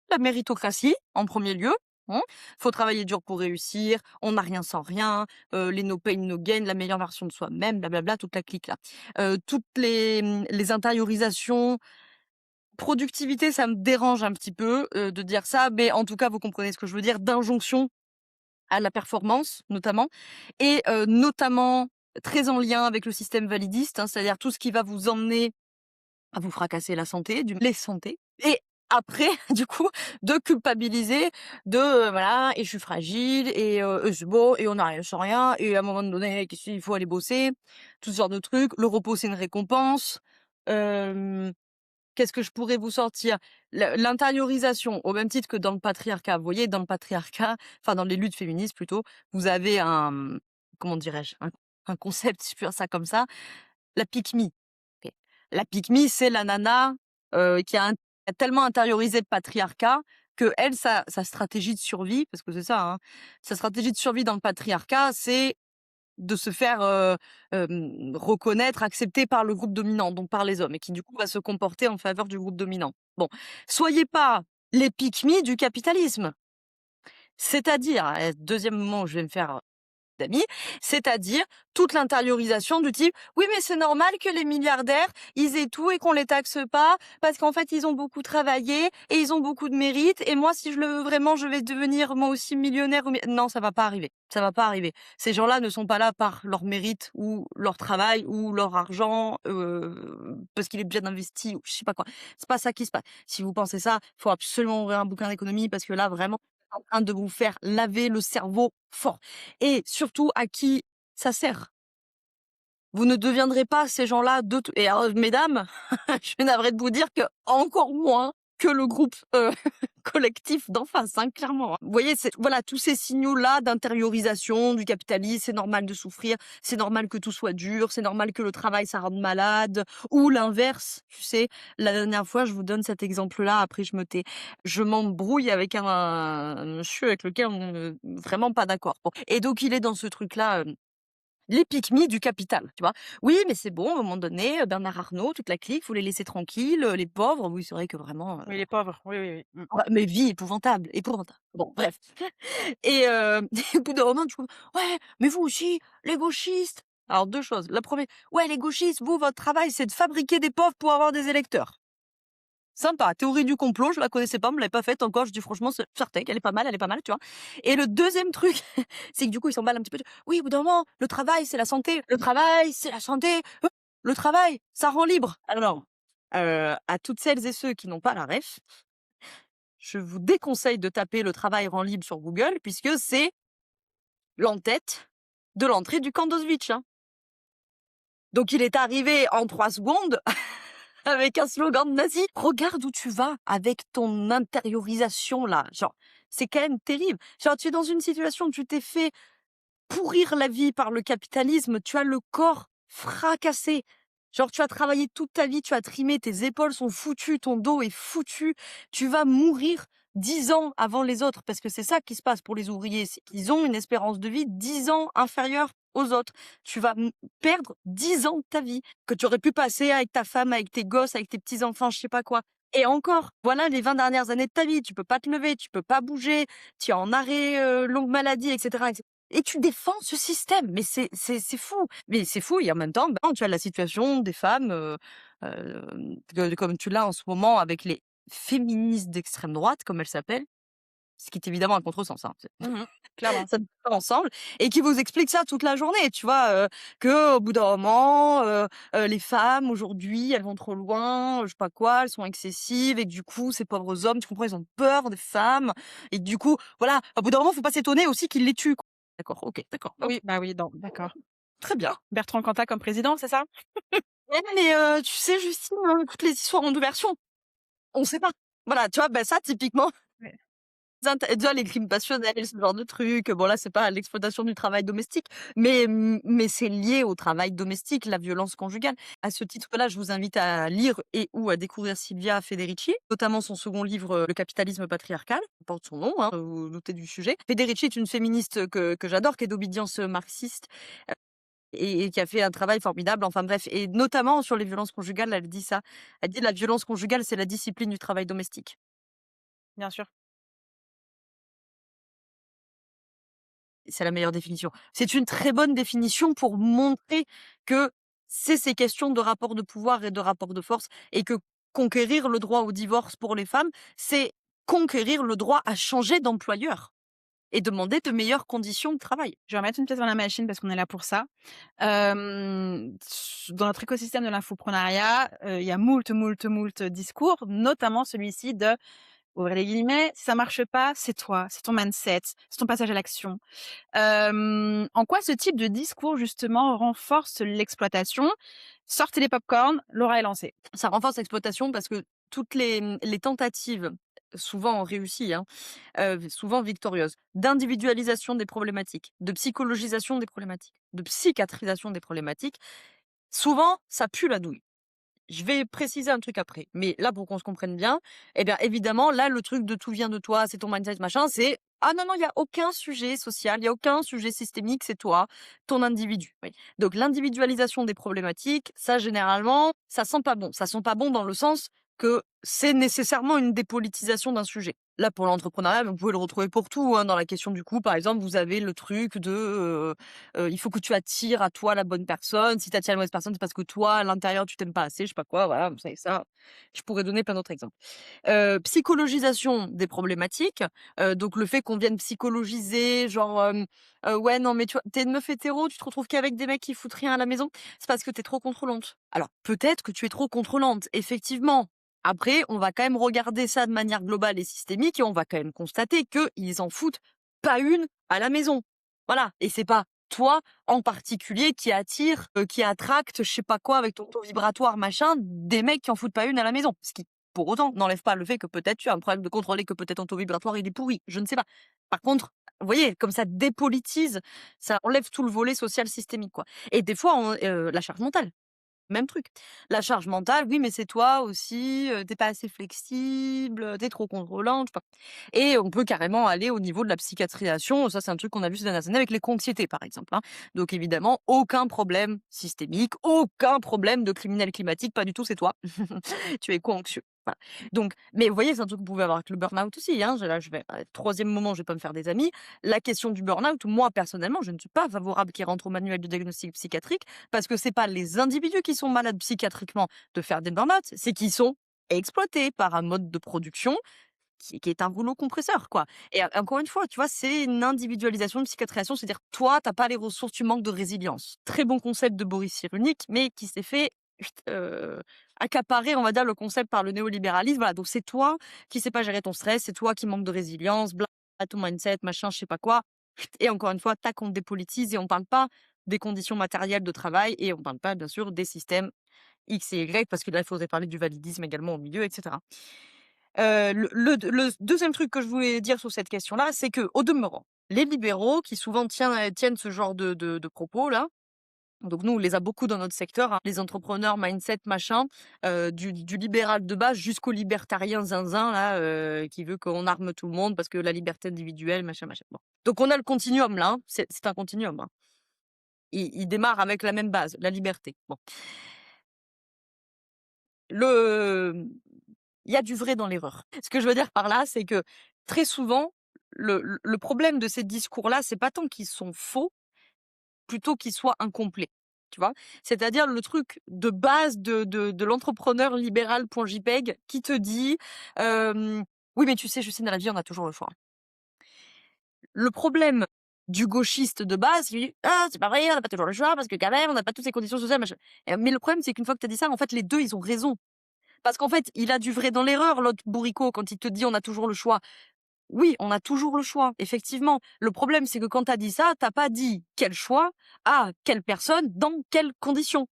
la méritocratie, en premier lieu. Hein. Faut travailler dur pour réussir, on n'a rien sans rien, les no pain, no gain, la meilleure version de soi-même, blablabla, toute la clique là. Toutes les intériorisations, productivité, ça me dérange un petit peu, de dire ça, mais en tout cas, vous comprenez ce que je veux dire, d'injonction à la performance, notamment, et notamment très en lien avec le système validiste, hein, c'est-à-dire tout ce qui va vous emmener à vous fracasser la santé, les santé, et après du coup de culpabiliser de, voilà, et je suis fragile et c'est beau et on n'a rien sans rien et à un moment donné, qu'est-ce qu'il faut aller bosser, tout ce genre de trucs. Le repos, c'est une récompense. Hem, Qu'est-ce que je pourrais vous sortir? L'intériorisation, au même titre que dans le patriarcat. Vous voyez, dans le patriarcat, enfin dans les luttes féministes plutôt, vous avez un, comment dirais-je? Un concept, si je peux dire ça comme ça, la pick me. OK. La pick me, c'est la nana, qui a tellement intériorisé le patriarcat qu'elle, sa stratégie de survie, parce que c'est ça, hein, sa stratégie de survie dans le patriarcat, c'est de se faire reconnaître, accepter par le groupe dominant, donc par les hommes, et qui du coup va se comporter en faveur du groupe dominant. Bon, soyez pas les pique-me du capitalisme. C'est-à-dire, deuxième moment où je vais me faire d'amis, c'est-à-dire toute l'intériorisation du type oui mais c'est normal que les milliardaires ils aient tout et qu'on les taxe pas parce qu'en fait ils ont beaucoup travaillé et ils ont beaucoup de mérite et moi si je le veux vraiment je vais devenir moi aussi millionnaire non ça va pas arriver, ça va pas arriver. Ces gens-là ne sont pas là par leur mérite ou leur travail ou leur argent parce qu'il est bien investi ou je sais pas quoi, c'est pas ça qui se passe. Si vous pensez ça, faut absolument ouvrir un bouquin d'économie parce que là vraiment en train de vous faire laver le cerveau fort. Et surtout, à qui ça sert? Vous ne deviendrez pas ces gens-là de tout et alors, mesdames, je suis navrée de vous dire que encore moins que le groupe, collectif d'en face, hein, clairement, hein. Vous voyez, c'est voilà, tous ces signaux-là d'intériorisation du capitalisme, c'est normal de souffrir, c'est normal que tout soit dur, c'est normal que le travail, ça rende malade ou l'inverse, tu sais? La dernière fois, je vous donne cet exemple-là, après je me tais. Je m'embrouille avec un monsieur avec lequel on est vraiment pas d'accord. Bon et donc il est dans ce truc-là, les pique-me du capital, tu vois? Oui, mais c'est bon, à un moment donné, Bernard Arnault, toute la clique, faut les laisser tranquilles, les pauvres. Oui, c'est vrai que vraiment, Oui, les pauvres. Oui, oui, oui. ouais, mais vie épouvantable, épouvantable. Bon, bref et au bout d'un moment, tu vois? «Ouais, mais vous aussi, les gauchistes». Alors 2 choses. La première, «Ouais, les gauchistes, vous, votre travail, c'est de fabriquer des pauvres pour avoir des électeurs». Sympa, théorie du complot, je la connaissais pas, on me l'avait pas faite encore, je dis franchement c'est Sartec, elle est pas mal, tu vois? Et le deuxième truc, c'est que du coup, ils s'emballent un petit peu. Oui, au bout d'un moment, le travail, c'est la santé. Le travail, c'est la santé. Le travail, ça rend libre. Alors, à toutes celles et ceux qui n'ont pas la ref, je vous déconseille de taper «le travail rend libre» sur Google puisque c'est l'en-tête de l'entrée du camp d'Auschwitz, hein. Donc il est arrivé en 3 secondes avec un slogan de nazi. Regarde où tu vas avec ton intériorisation là. Genre, c'est quand même terrible. Genre, tu es dans une situation où tu t'es fait pourrir la vie par le capitalisme, tu as le corps fracassé. Genre, tu as travaillé toute ta vie, tu as trimé, tes épaules sont foutues, ton dos est foutu. Tu vas mourir 10 ans avant les autres, parce que c'est ça qui se passe pour les ouvriers, c'est qu'ils ont une espérance de vie 10 ans inférieure aux autres. Tu vas perdre 10 ans de ta vie, que tu aurais pu passer avec ta femme, avec tes gosses, avec tes petits-enfants, je sais pas quoi. Et encore, voilà les 20 dernières années de ta vie, tu peux pas te lever, tu peux pas bouger, tu es en arrêt longue maladie, etc., et tu défends ce système, mais c'est fou. Mais c'est fou et en même temps, ben, tu as la situation des femmes, comme tu l'as en ce moment avec les féministes d'extrême droite, comme elles s'appellent, ce qui est évidemment un contresens, hein. Clairement. Ça ne va pas ensemble et qui vous expliquent ça toute la journée, tu vois? Qu'au bout d'un moment, les femmes aujourd'hui, elles vont trop loin, je sais pas quoi, elles sont excessives et que du coup, ces pauvres hommes, tu comprends, ils ont peur des femmes et que du coup, voilà, au bout d'un moment, faut pas s'étonner aussi qu'ils les tuent, quoi. D'accord, OK, d'accord, OK, Oui, bah oui, non, d'accord. très bien. Bertrand Cantat comme président, c'est ça? Ouais, mais tu sais, Justine, toutes les histoires ont 2 versions. On sait pas. Voilà, tu vois? Bah, ça, typiquement Ouais. déjà les crimes passionnels, ce genre de trucs, bon là, c'est pas l'exploitation du travail domestique, mais c'est lié au travail domestique, la violence conjugale. À ce titre-là, je vous invite à lire et ou à découvrir Silvia Federici, notamment son second livre, Le capitalisme patriarcal, porte son nom, hein, vous vous doutez du sujet. Federici est une féministe que j'adore, qui est d'obédience, marxiste, et qui a fait un travail formidable, enfin bref, et notamment sur les violences conjugales, elle dit ça. Elle dit: «La violence conjugale, c'est la discipline du travail domestique». Bien sûr. C'est la meilleure définition. C'est une très bonne définition pour montrer que c'est ces questions de rapport de pouvoir et de rapport de force et que conquérir le droit au divorce pour les femmes, c'est conquérir le droit à changer d'employeur et demander de meilleures conditions de travail. Je vais remettre une pièce dans la machine parce qu'on est là pour ça. Dans notre écosystème de l'infoprenariat, il y a moult discours, notamment celui-ci de, ouvrez les guillemets: «Si ça marche pas, c'est toi, c'est ton mindset, c'est ton passage à l'action». En quoi ce type de discours justement renforce l'exploitation? Sortez les pop-corn, Laura est lancée. Ça renforce l'exploitation parce que toutes les tentatives, souvent réussies, hein, souvent victorieuses, d'individualisation des problématiques, de psychologisation des problématiques, de psychiatrisation des problématiques, souvent ça pue la douille. Je vais préciser un truc après, mais là pour qu'on se comprenne bien, eh bien évidemment là le truc de «tout vient de toi, c'est ton mindset machin», c'est Ah non, non, il y a aucun sujet social, il y a aucun sujet systémique, c'est toi, ton individu. Oui. Donc l'individualisation des problématiques, ça généralement, ça sent pas bon. Ça sent pas bon dans le sens que c'est nécessairement une dépolitisation d'un sujet. Là, pour l'entrepreneuriat, vous pouvez le retrouver pour tout, hein. Dans la question du coup, par exemple, vous avez le truc de il faut que tu attires à toi la bonne personne. Si tu attires la mauvaise personne, c'est parce que toi, à l'intérieur, tu t'aimes pas assez, je sais pas quoi. Voilà, vous savez ça. Je pourrais donner plein d'autres exemples. Psychologisation des problématiques, donc le fait qu'on vienne psychologiser, genre, «Ouais, non, mais tu vois, tu une meuf hétéro, tu te retrouves qu'avec des mecs qui foutent rien à la maison, c'est parce que t'es trop contrôlante». Alors peut-être que tu es trop contrôlante, effectivement. Après, on va quand même regarder ça de manière globale et systémique et on va quand même constater qu'ils en foutent pas une à la maison. Voilà, et c'est pas toi en particulier qui attire, qui attracte je sais pas quoi avec ton taux vibratoire machin, des mecs qui en foutent pas une à la maison. Ce qui pour autant n'enlève pas le fait que peut-être tu as un problème de contrôle et que peut-être ton taux vibratoire il est pourri, je ne sais pas. Par contre, vous voyez, comme ça dépolitise, ça enlève tout le volet social systémique, quoi. Et des fois la charge mentale. Même truc. La charge mentale, oui, mais c'est toi aussi, tu pas assez flexible, tu trop contrôlante, je sais pas. Et on peut carrément aller au niveau de la psychiatrisation. Ça, c'est un truc qu'on a vu ces dernières années avec les co-anxiétés, par exemple, hein. Donc évidemment, aucun problème systémique, aucun problème de criminel climatique, pas du tout, c'est toi. Tu es co-anxieux. Voilà. Donc, mais vous voyez, c'est un truc que vous pouvez avoir avec le burn-out aussi, hein. Là, je vais 3e moment, je vais pas me faire des amis. La question du burn-out, moi, personnellement, je ne suis pas favorable qu'il rentre au manuel de diagnostic psychiatrique parce que c'est pas les individus qui sont malades psychiatriquement de faire des burn-out, c'est qu'ils sont exploités par un mode de production qui est un rouleau compresseur, quoi. Et encore une fois, tu vois, c'est une individualisation, de psychiatrisation, c'est-à-dire toi, t'as pas les ressources, tu manques de résilience. Très bon concept de Boris Cyrulnik, mais qui s'est fait heu, accaparer, on va dire, le concept par le néolibéralisme. Voilà, donc c'est toi qui sais pas gérer ton stress, c'est toi qui manque de résilience, bla, ton mindset, machin, je sais pas quoi. Et encore une fois, tac, on dépolitise et on parle pas des conditions matérielles de travail et on parle pas, bien sûr, des systèmes X et Y parce que là, il faudrait parler du validisme également au milieu, et cetera. Le 2e truc que je voulais dire sur cette question-là, c'est qu'au demeurant, les libéraux qui souvent tiennent ce genre de propos-là, donc nous, on les a beaucoup dans notre secteur, hein, les entrepreneurs, mindset, machin, du libéral de base jusqu'au libertarien zinzin là, qui veut qu'on arme tout le monde parce que la liberté individuelle, machin, machin. Bon. Donc on a le continuum là, hein, c'est un continuum, hein. Il démarre avec la même base, la liberté. Bon. Le il y a du vrai dans l'erreur. Ce que je veux dire par là, c'est que très souvent, le problème de ces discours-là, c'est pas tant qu'ils sont faux, plutôt qu'ils soient incomplets. Tu vois? C'est-à-dire le truc de base de l'entrepreneur libéral.jpg qui te dit oui, mais tu sais, je sais, dans la vie, on a toujours le choix. Le problème du gauchiste de base, il dit ah, c'est pas vrai, on n'a pas toujours le choix parce que quand même, on n'a pas toutes ces conditions sociales, machin. Mais le problème, c'est qu'une fois que tu as dit ça, en fait, les deux, ils ont raison. Parce qu'en fait, il a du vrai dans l'erreur, l'autre bourricot, quand il te dit on a toujours le choix. Oui, on a toujours le choix, effectivement. Le problème, c'est que quand tu as dit ça, tu pas dit quel choix, à quelle personne, dans quelles conditions.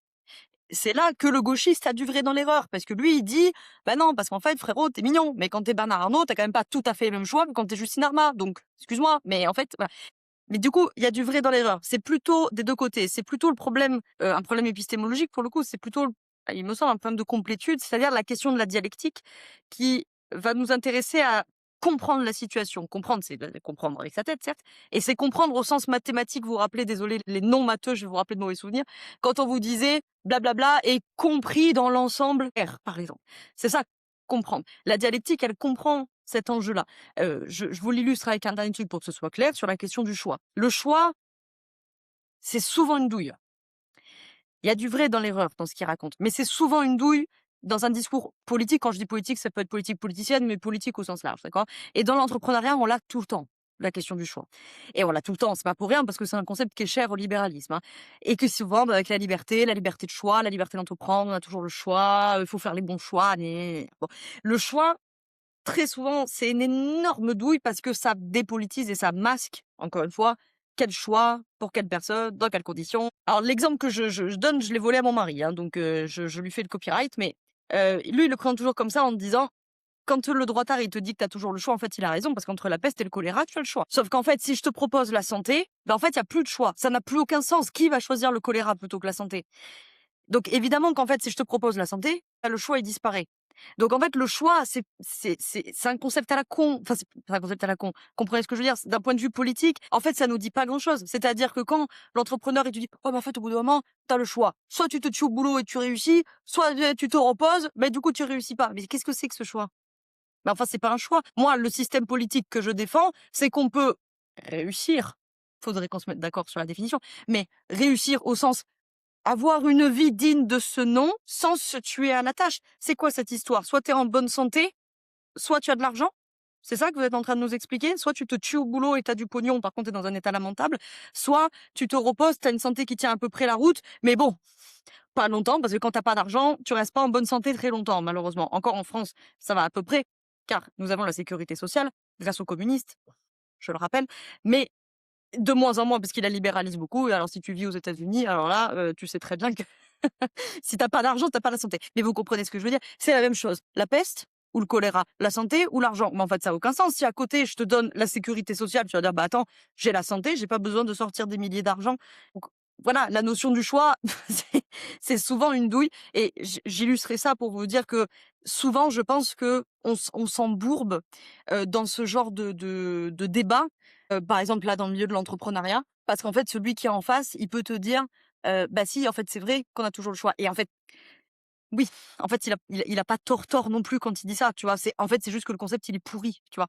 C'est là que le gauchiste a du vrai dans l'erreur, parce que lui, il dit, bah non, parce qu'en fait, frérot, t'es mignon, mais quand t'es Bernard Arnault, t'as quand même pas tout à fait le même choix que quand t'es Justine Arma. Donc, excuse-moi, mais en fait, voilà. Mais du coup, il y a du vrai dans l'erreur. C'est plutôt des deux côtés. C'est plutôt le problème, un problème épistémologique pour le coup. C'est plutôt, il me semble, un problème de complétude, c'est-à-dire la question de la dialectique qui va nous intéresser à comprendre la situation. Comprendre, c'est comprendre avec sa tête, certes, et c'est comprendre au sens mathématique. Vous vous rappelez, désolé, les non matheux, je vais vous rappeler de mauvais souvenirs. Quand on vous disait blablabla et compris dans l'ensemble R, par exemple. C'est ça, comprendre. La dialectique, elle comprend cet enjeu-là. Je vous l'illustre avec un dernier truc pour que ce soit clair sur la question du choix. Le choix, c'est souvent une douille. Il y a du vrai dans l'erreur, dans ce qu'il raconte, mais c'est souvent une douille dans un discours politique. Quand je dis politique, ça peut être politique politicienne, mais politique au sens large, d'accord? Et dans l'entrepreneuriat, on l'a tout le temps, la question du choix. Et on l'a tout le temps, c'est pas pour rien, parce que c'est un concept qui est cher au libéralisme, hein, et que souvent, avec la liberté de choix, la liberté d'entreprendre, on a toujours le choix, il faut faire les bons choix, bon. Le choix, très souvent, c'est une énorme douille parce que ça dépolitise et ça masque, encore une fois, quel choix, pour quelle personne, dans quelles conditions. Alors l'exemple que je donne, je l'ai volé à mon mari, hein, donc je lui fais le copyright, mais lui, il le prend toujours comme ça en me disant: «Quand le droitard, il te dit que tu as toujours le choix, en fait, il a raison parce qu'entre la peste et le choléra, tu as le choix. Sauf qu'en fait, si je te propose la santé, ben, en fait, il y a plus de choix. Ça n'a plus aucun sens. Qui va choisir le choléra plutôt que la santé?» Donc évidemment qu'en fait, si je te propose la santé, le choix, il disparaît. Donc en fait, le choix, c'est un concept à la con. Enfin, c'est pas un concept à la con. Comprenez ce que je veux dire? D'un point de vue politique, en fait, ça nous dit pas grand-chose. C'est-à-dire que quand l'entrepreneur, il te dit: «Oh, mais en fait, au bout d'un moment, t'as le choix. Soit tu te tues au boulot et tu réussis, soit, tu te reposes, mais du coup, tu réussis pas». Mais qu'est-ce que c'est que ce choix? Mais enfin, c'est pas un choix. Moi, le système politique que je défends, c'est qu'on peut réussir. Faudrait qu'on se mette d'accord sur la définition. Mais réussir au sens avoir une vie digne de ce nom sans se tuer à la tâche. C'est quoi cette histoire? Soit tu es en bonne santé, soit tu as de l'argent? C'est ça que vous êtes en train de nous expliquer? Soit tu te tues au boulot et tu as du pognon, par contre tu es dans un état lamentable, soit tu te reposes, tu as une santé qui tient à peu près la route, mais bon, pas longtemps parce que quand tu as pas d'argent, tu restes pas en bonne santé très longtemps malheureusement. Encore en France, ça va à peu près, car nous avons la sécurité sociale grâce aux communistes, je le rappelle, mais de moins en moins parce qu'ils la libéralisent beaucoup et alors si tu vis aux États-Unis, alors là, tu sais très bien que si t'as pas d'argent, t'as pas la santé. Mais vous comprenez ce que je veux dire? C'est la même chose. La peste ou le choléra, la santé ou l'argent. Mais en fait, ça a aucun sens. Si à côté, je te donne la sécurité sociale, tu vas dire: «Bah, attends, j'ai la santé, j'ai pas besoin de sortir des milliers d'argent». Donc voilà, la notion du choix, c'est c'est souvent une douille et j'illustrais ça pour vous dire que souvent, je pense qu'on s'embourbe, dans ce genre de débat, par exemple, là, dans le milieu de l'entrepreneuriat, parce qu'en fait, celui qui est en face, il peut te dire: «Bah, si, en fait, c'est vrai qu'on a toujours le choix» et en fait, oui, en fait, il a pas tort non plus quand il dit ça, tu vois? C'est juste que le concept, il est pourri, tu vois?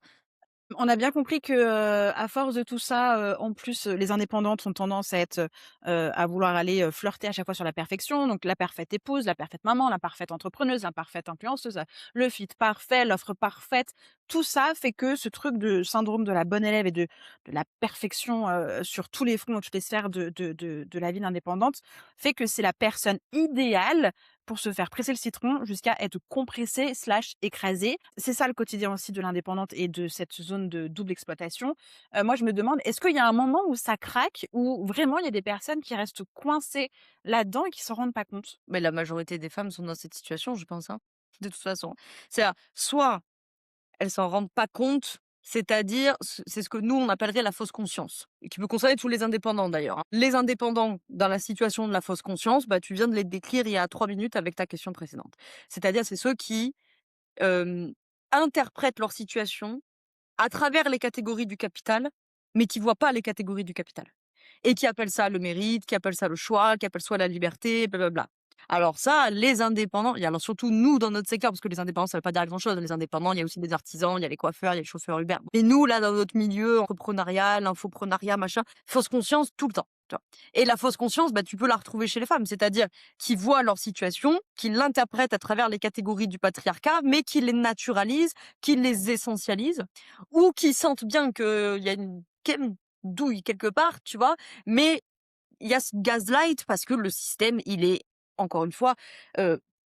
On a bien compris que, à force de tout ça, en plus, les indépendantes ont tendance à être, à vouloir aller, flirter à chaque fois sur la perfection. Donc la parfaite épouse, la parfaite maman, la parfaite entrepreneuse, la parfaite influenceuse, le fit parfait, l'offre parfaite. Tout ça fait que ce truc de syndrome de la bonne élève et de la perfection, sur tous les fronts, dans toutes les sphères de la vie d'indépendante, fait que c'est la personne idéale pour se faire presser le citron jusqu'à être compressé slash écrasé. C'est ça le quotidien aussi de l'indépendante et de cette zone de double exploitation. Moi je me demande, est-ce qu'il y a un moment où ça craque, où vraiment il y a des personnes qui restent coincées là-dedans et qui s'en rendent pas compte? Mais la majorité des femmes sont dans cette situation, je pense, hein, de toute façon. C'est-à-dire, soit elles s'en rendent pas compte, c'est-à-dire, c'est ce que nous, on appellerait la fausse conscience et qui peut concerner tous les indépendants d'ailleurs, hein. Les indépendants dans la situation de la fausse conscience, bah, tu viens de les décrire il y a 3 minutes avec ta question précédente. C'est-à-dire, c'est ceux qui, hem, interprètent leur situation à travers les catégories du capital, mais qui voient pas les catégories du capital et qui appellent ça le mérite, qui appellent ça le choix, qui appellent ça la liberté, blablabla. Alors ça, les indépendants, et alors surtout nous dans notre secteur, parce que les indépendants, ça veut pas dire grand-chose. Les indépendants, il y a aussi des artisans, il y a les coiffeurs, il y a les chauffeurs Uber. Mais nous, là, dans notre milieu, entrepreneurial, infoprenariat, machin, fausse conscience tout le temps. Tu vois. Et la fausse conscience, bah, tu peux la retrouver chez les femmes, c'est-à-dire qui voient leur situation, qui l'interprètent à travers les catégories du patriarcat, mais qui les naturalisent, qui les essentialisent, ou qui sentent bien qu'il y a une douille quelque part, tu vois, mais il y a ce gaslight parce que le système, il est, encore une fois,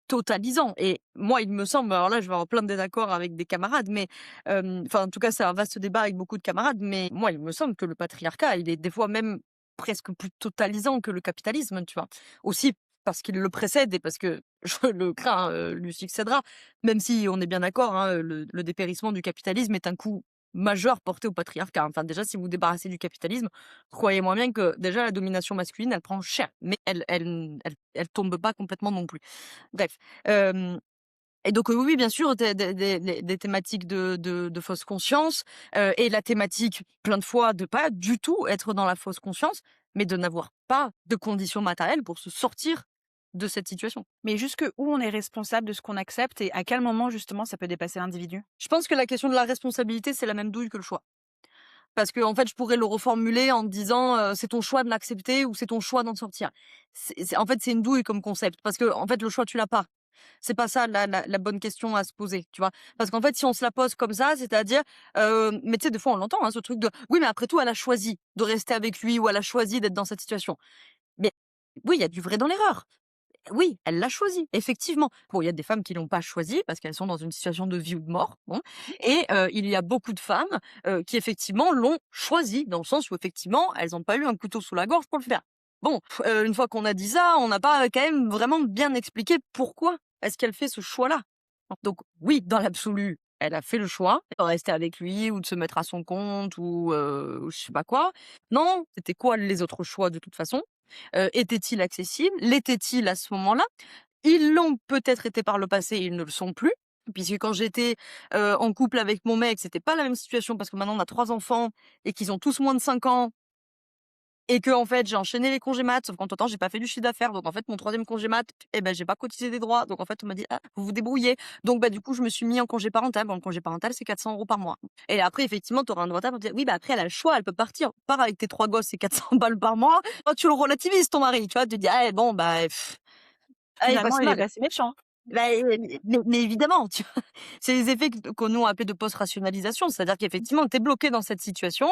totalisant et moi, il me semble, alors là, je vais avoir plein de désaccords avec des camarades, mais enfin, en tout cas, c'est un vaste débat avec beaucoup de camarades, mais moi, il me semble que le patriarcat, il est des fois même presque plus totalisant que le capitalisme, tu vois? Aussi parce qu'il le précède et parce que je le crains, lui succédera, même si on est bien d'accord, hein, le dépérissement du capitalisme est un coup majeur porté au patriarcat. Enfin, déjà, si vous vous débarrassez du capitalisme, croyez-moi bien que déjà la domination masculine, elle prend cher, mais elle tombe pas complètement non plus. Bref, hem et donc, oui, bien sûr, des thématiques de fausse conscience, et la thématique, plein de fois, de pas du tout être dans la fausse conscience, mais de n'avoir pas de conditions matérielles pour se sortir de cette situation. Mais jusque où on est responsable de ce qu'on accepte et à quel moment justement ça peut dépasser l'individu? Je pense que la question de la responsabilité, c'est la même douille que le choix. Parce qu'en fait, je pourrais le reformuler en disant, «C'est ton choix de l'accepter ou c'est ton choix d'en sortir». En fait, c'est une douille comme concept parce que en fait, le choix, tu l'as pas. C'est pas ça la bonne question à se poser, tu vois? Parce qu'en fait, si on se la pose comme ça, c'est-à-dire, mais tu sais, des fois, on l'entend, hein, ce truc de: «Oui, mais après tout, elle a choisi de rester avec lui ou elle a choisi d'être dans cette situation». Mais oui, il y a du vrai dans l'erreur. Oui, elle l'a choisi, effectivement. Bon, il y a des femmes qui l'ont pas choisi parce qu'elles sont dans une situation de vie ou de mort, bon et il y a beaucoup de femmes, qui effectivement l'ont choisi, dans le sens où effectivement, elles ont pas eu un couteau sous la gorge pour le faire. Bon, une fois qu'on a dit ça, on n'a pas, quand même vraiment bien expliqué pourquoi est-ce qu'elle fait ce choix-là. Donc oui, dans l'absolu, elle a fait le choix de rester avec lui ou de se mettre à son compte ou je sais pas quoi. Non, c'était quoi les autres choix de toute façon? Étaient-ils accessibles? L'étaient-ils à ce moment-là? Ils l'ont peut-être été par le passé, ils ne le sont plus. Puisque quand j'étais, en couple avec mon mec, c'était pas la même situation parce que maintenant on a 3 enfants et qu'ils ont tous moins de 5 ans et que en fait, j'ai enchaîné les congés mat, sauf qu'entre temps, j'ai pas fait du chiffre d'affaires. Donc en fait, mon troisième congé mat, et ben, j'ai pas cotisé des droits. Donc en fait, on m'a dit: «Ah, vous vous débrouillez». Donc bah, du coup, je me suis mis en congé parental. Bon, le congé parental, c'est 400 € par mois. Et après, effectivement, tu auras un droit pour dire: «Oui, bah, après, elle a le choix, elle peut partir. Pars avec tes 3 gosses, c'est 400 balles par mois». Toi, tu le relativises ton mari, tu vois? Tu te dis: «Ah bon, bah, allez, pas Finalement, si il est mal». pas si méchant. Bah, mais évidemment, tu vois? C'est les effets que nous on appelé de post-rationalisation. C'est-à-dire qu'effectivement, tu es bloqué dans cette situation.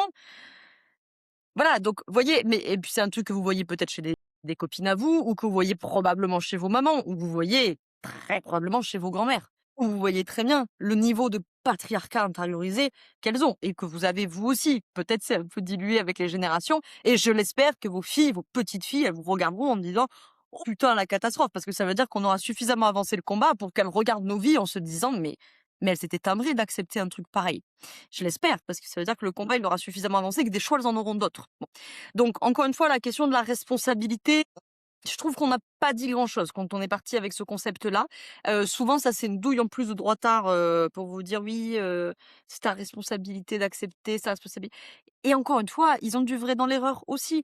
Voilà, donc voyez, mais et puis c'est un truc que vous voyez peut-être chez des copines à vous ou que vous voyez probablement chez vos mamans ou que vous voyez très probablement chez vos grands-mères. Où vous voyez très bien le niveau de patriarcat intériorisé qu'elles ont et que vous avez vous aussi. Peut-être c'est un peu dilué avec les générations et je l'espère que vos filles, vos petites filles, elles vous regarderont en disant: «Oh putain la catastrophe», parce que ça veut dire qu'on aura suffisamment avancé le combat pour qu'elles regardent nos vies en se disant: «Mais elles étaient timbrées d'accepter un truc pareil». Je l'espère, parce que ça veut dire que le combat, il aura suffisamment avancé, que des choix, elles en auront d'autres. Bon. Donc, encore une fois, la question de la responsabilité, je trouve qu'on n'a pas dit grand-chose quand on est parti avec ce concept-là. Souvent, ça, c'est une douille en plus de droitard pour vous dire oui, c'est ta responsabilité d'accepter sa responsabilité. Et encore une fois, ils ont du vrai dans l'erreur aussi.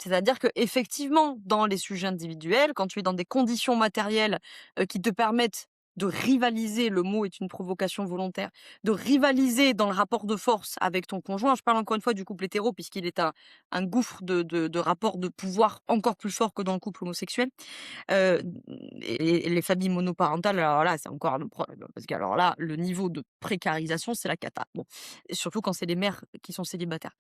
C'est-à-dire que effectivement, dans les sujets individuels, quand tu es dans des conditions matérielles, qui te permettent de rivaliser, le mot est une provocation volontaire, de rivaliser dans le rapport de force avec ton conjoint. Je parle encore une fois du couple hétéro puisqu'il est un gouffre de rapports de pouvoir encore plus fort que dans le couple homosexuel. Heu, et les familles monoparentales, alors là, c'est encore un autre problème, parce que alors là, le niveau de précarisation, c'est la cata. Bon, et surtout quand c'est les mères qui sont célibataires,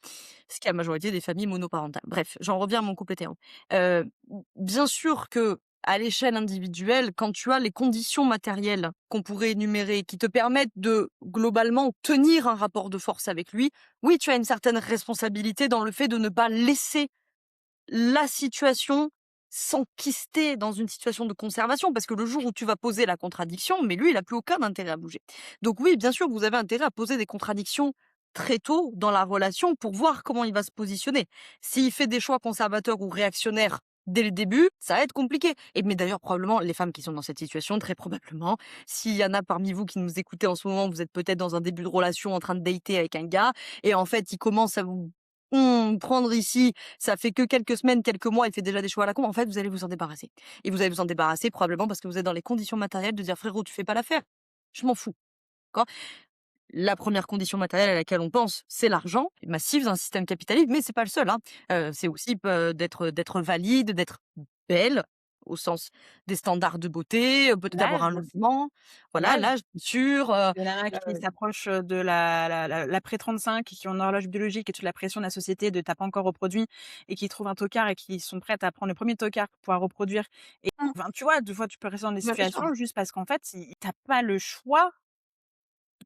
ce qui est la majorité des familles monoparentales. Bref, j'en reviens à mon couple hétéro. Bien sûr que à l'échelle individuelle, quand tu as les conditions matérielles qu'on pourrait énumérer, qui te permettent de, globalement, tenir un rapport de force avec lui, oui, tu as une certaine responsabilité dans le fait de ne pas laisser la situation s'enquister dans une situation de conservation, parce que le jour où tu vas poser la contradiction, mais lui, il a plus aucun intérêt à bouger. Donc oui, bien sûr, vous avez intérêt à poser des contradictions très tôt dans la relation pour voir comment il va se positionner. S'il fait des choix conservateurs ou réactionnaires dès le début, ça va être compliqué. Et mais d'ailleurs, probablement, les femmes qui sont dans cette situation, très probablement, s'il y en a parmi vous qui nous écoutez en ce moment, vous êtes peut-être dans un début de relation en train de dater avec un gars, et en fait, il commence à vous prendre ici, ça fait que quelques semaines, quelques mois, il fait déjà des choix à la con. En fait, vous allez vous en débarrasser. Et vous allez vous en débarrasser probablement parce que vous êtes dans les conditions matérielles de dire: «Frérot, tu fais pas l'affaire. Je m'en fous». D'accord? La première condition matérielle à laquelle on pense, c'est l'argent, massif dans un système capitaliste, mais c'est pas le seul, hein. C'est aussi d'être valide, d'être belle, au sens des standards de beauté, peut-être d'avoir un L'âge, logement, voilà, l'âge. l'âge, bien sûr, Les nanas qui s'approchent, de l'après 35 et qui ont une horloge biologique et toute la pression de la société de: «Tu pas encore reproduit» et qui trouvent un tocard et qui sont prêtes à prendre le premier tocard pour pouvoir reproduire et mmh, enfin, tu vois? Des fois, tu peux rester dans des bah, bien sûr. situations juste parce qu'en fait, tu pas le choix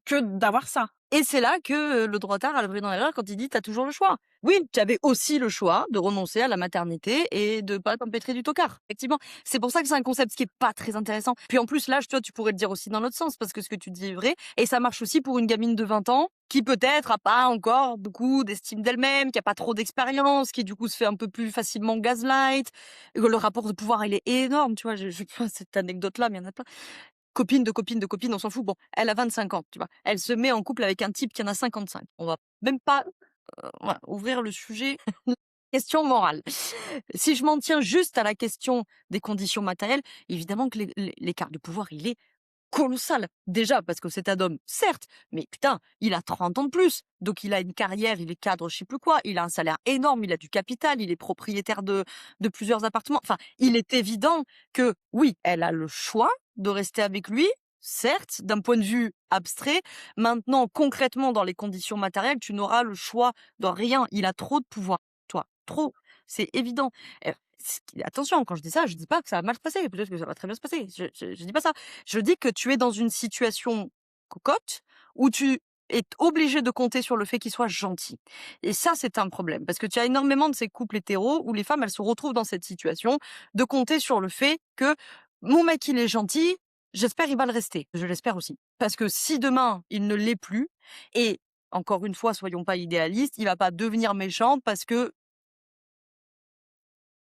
que d'avoir ça. Et c'est là que, le droitard a le vrai dans l'erreur quand il dit: «Tu as toujours le choix». Oui, tu avais aussi le choix de renoncer à la maternité et de pas t'empêtrer du tocard, effectivement. C'est pour ça que c'est un concept qui est pas très intéressant. Puis en plus, l'âge, tu vois, tu pourrais le dire aussi dans l'autre sens parce que ce que tu dis est vrai et ça marche aussi pour une gamine de 20 ans qui peut-être a pas encore beaucoup d'estime d'elle-même, qui a pas trop d'expérience, qui du coup se fait un peu plus facilement gaslight. Le rapport de pouvoir, il est énorme, tu vois? Je cette anecdote-là, mais il y en a plein. Copine de copine de copine, on s'en fout. Bon, elle a 25 ans, tu vois? Elle se met en couple avec un type qui en a 55. On va même pas, voilà, ouvrir le sujet question morale. Si je m'en tiens juste à la question des conditions matérielles, évidemment que l'écart de pouvoir, il est colossal. Déjà parce que c'est un homme, certes, mais putain, il a 30 ans de plus. Donc il a une carrière, il est cadre, je sais plus quoi, il a un salaire énorme, il a du capital, il est propriétaire de plusieurs appartements. Enfin, il est évident que oui, elle a le choix de rester avec lui, certes, d'un point de vue abstrait. Maintenant, concrètement, dans les conditions matérielles, tu n'auras le choix de rien. Il a trop de pouvoir, toi, trop. C'est évident. Attention, quand je dis ça, je dis pas que ça va mal se passer. Peut-être que ça va très bien se passer. Je dis pas ça. Je dis que tu es dans une situation cocotte où tu es obligé de compter sur le fait qu'il soit gentil. Et ça, c'est un problème. Parce que tu as énormément de ces couples hétéros où les femmes, elles se retrouvent dans cette situation de compter sur le fait que mon mec, il est gentil, j'espère il va le rester. Je l'espère aussi. Parce que si demain, il ne l'est plus, et encore une fois, soyons pas idéalistes, il va pas devenir méchant parce que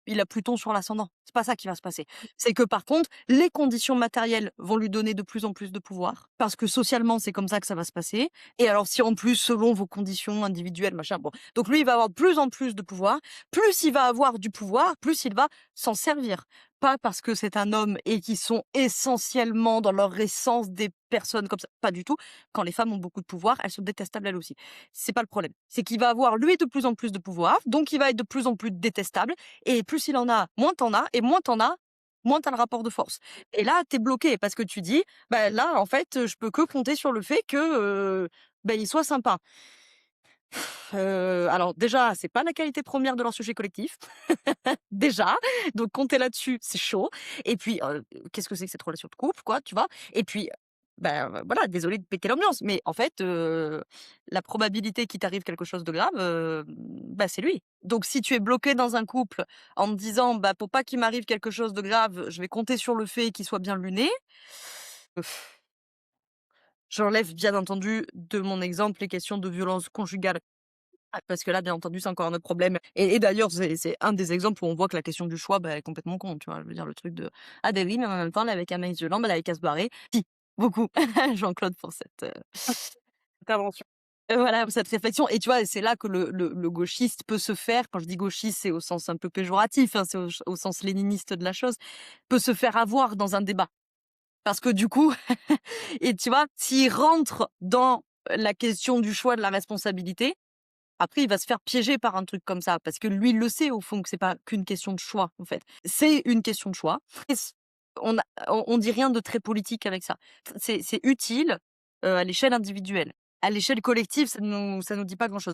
il a Pluton sur l'ascendant. C'est pas ça qui va se passer. C'est que par contre, les conditions matérielles vont lui donner de plus en plus de pouvoir, parce que socialement, c'est comme ça que ça va se passer. Et alors, si en plus, selon vos conditions individuelles, machin, bon. Donc lui, il va avoir de plus en plus de pouvoir. Plus il va avoir du pouvoir, plus il va s'en servir. Pas parce que c'est un homme et qu'ils sont essentiellement dans leur essence des personnes comme ça. Pas du tout. Quand les femmes ont beaucoup de pouvoir, elles sont détestables elles aussi. C'est pas le problème. C'est qu'il va avoir lui de plus en plus de pouvoir, donc il va être de plus en plus détestable. Et plus il en a, moins t'en as, et moins t'en as, moins t'as le rapport de force. Et là, t'es bloqué parce que tu dis, bah là, en fait, je peux que compter sur le fait que il soit sympa. Alors déjà, c'est pas la qualité première de leur sujet collectif, déjà, donc compter là-dessus, c'est chaud. Et puis, qu'est-ce que c'est que cette relation de couple, quoi, tu vois? Et puis, voilà, désolée de péter l'ambiance, mais en fait, la probabilité qu'il t'arrive quelque chose de grave, c'est lui. Donc si tu es bloqué dans un couple en te disant: «Bah, pour pas qu'il m'arrive quelque chose de grave, je vais compter sur le fait qu'il soit bien luné», heu, j'enlève bien entendu de mon exemple les questions de violence conjugale. Parce que là, bien entendu, c'est encore un autre problème et d'ailleurs, c'est un des exemples où on voit que la question du choix, est complètement con, tu vois? Je veux dire le truc de: «Ah beh, oui, mais en même temps, elle est avec un mec violent, elle avait qu'à se barrer». Si, beaucoup. Jean-Claude pour cette, Intervention. voilà, pour cette réflexion et tu vois? C'est là que le gauchiste peut se faire, quand je dis gauchiste, c'est au sens un peu péjoratif, hein, c'est au sens léniniste de la chose, peut se faire avoir dans un débat. Parce que du coup et tu vois? S'il rentre dans la question du choix, de la responsabilité, après, il va se faire piéger par un truc comme ça, parce que lui, il le sait au fond que c'est pas qu'une question de choix, en fait. C'est une question de choix. Et on dit rien de très politique avec ça. C'est utile, à l'échelle individuelle. À l'échelle collective, ça nous dit pas grand-chose.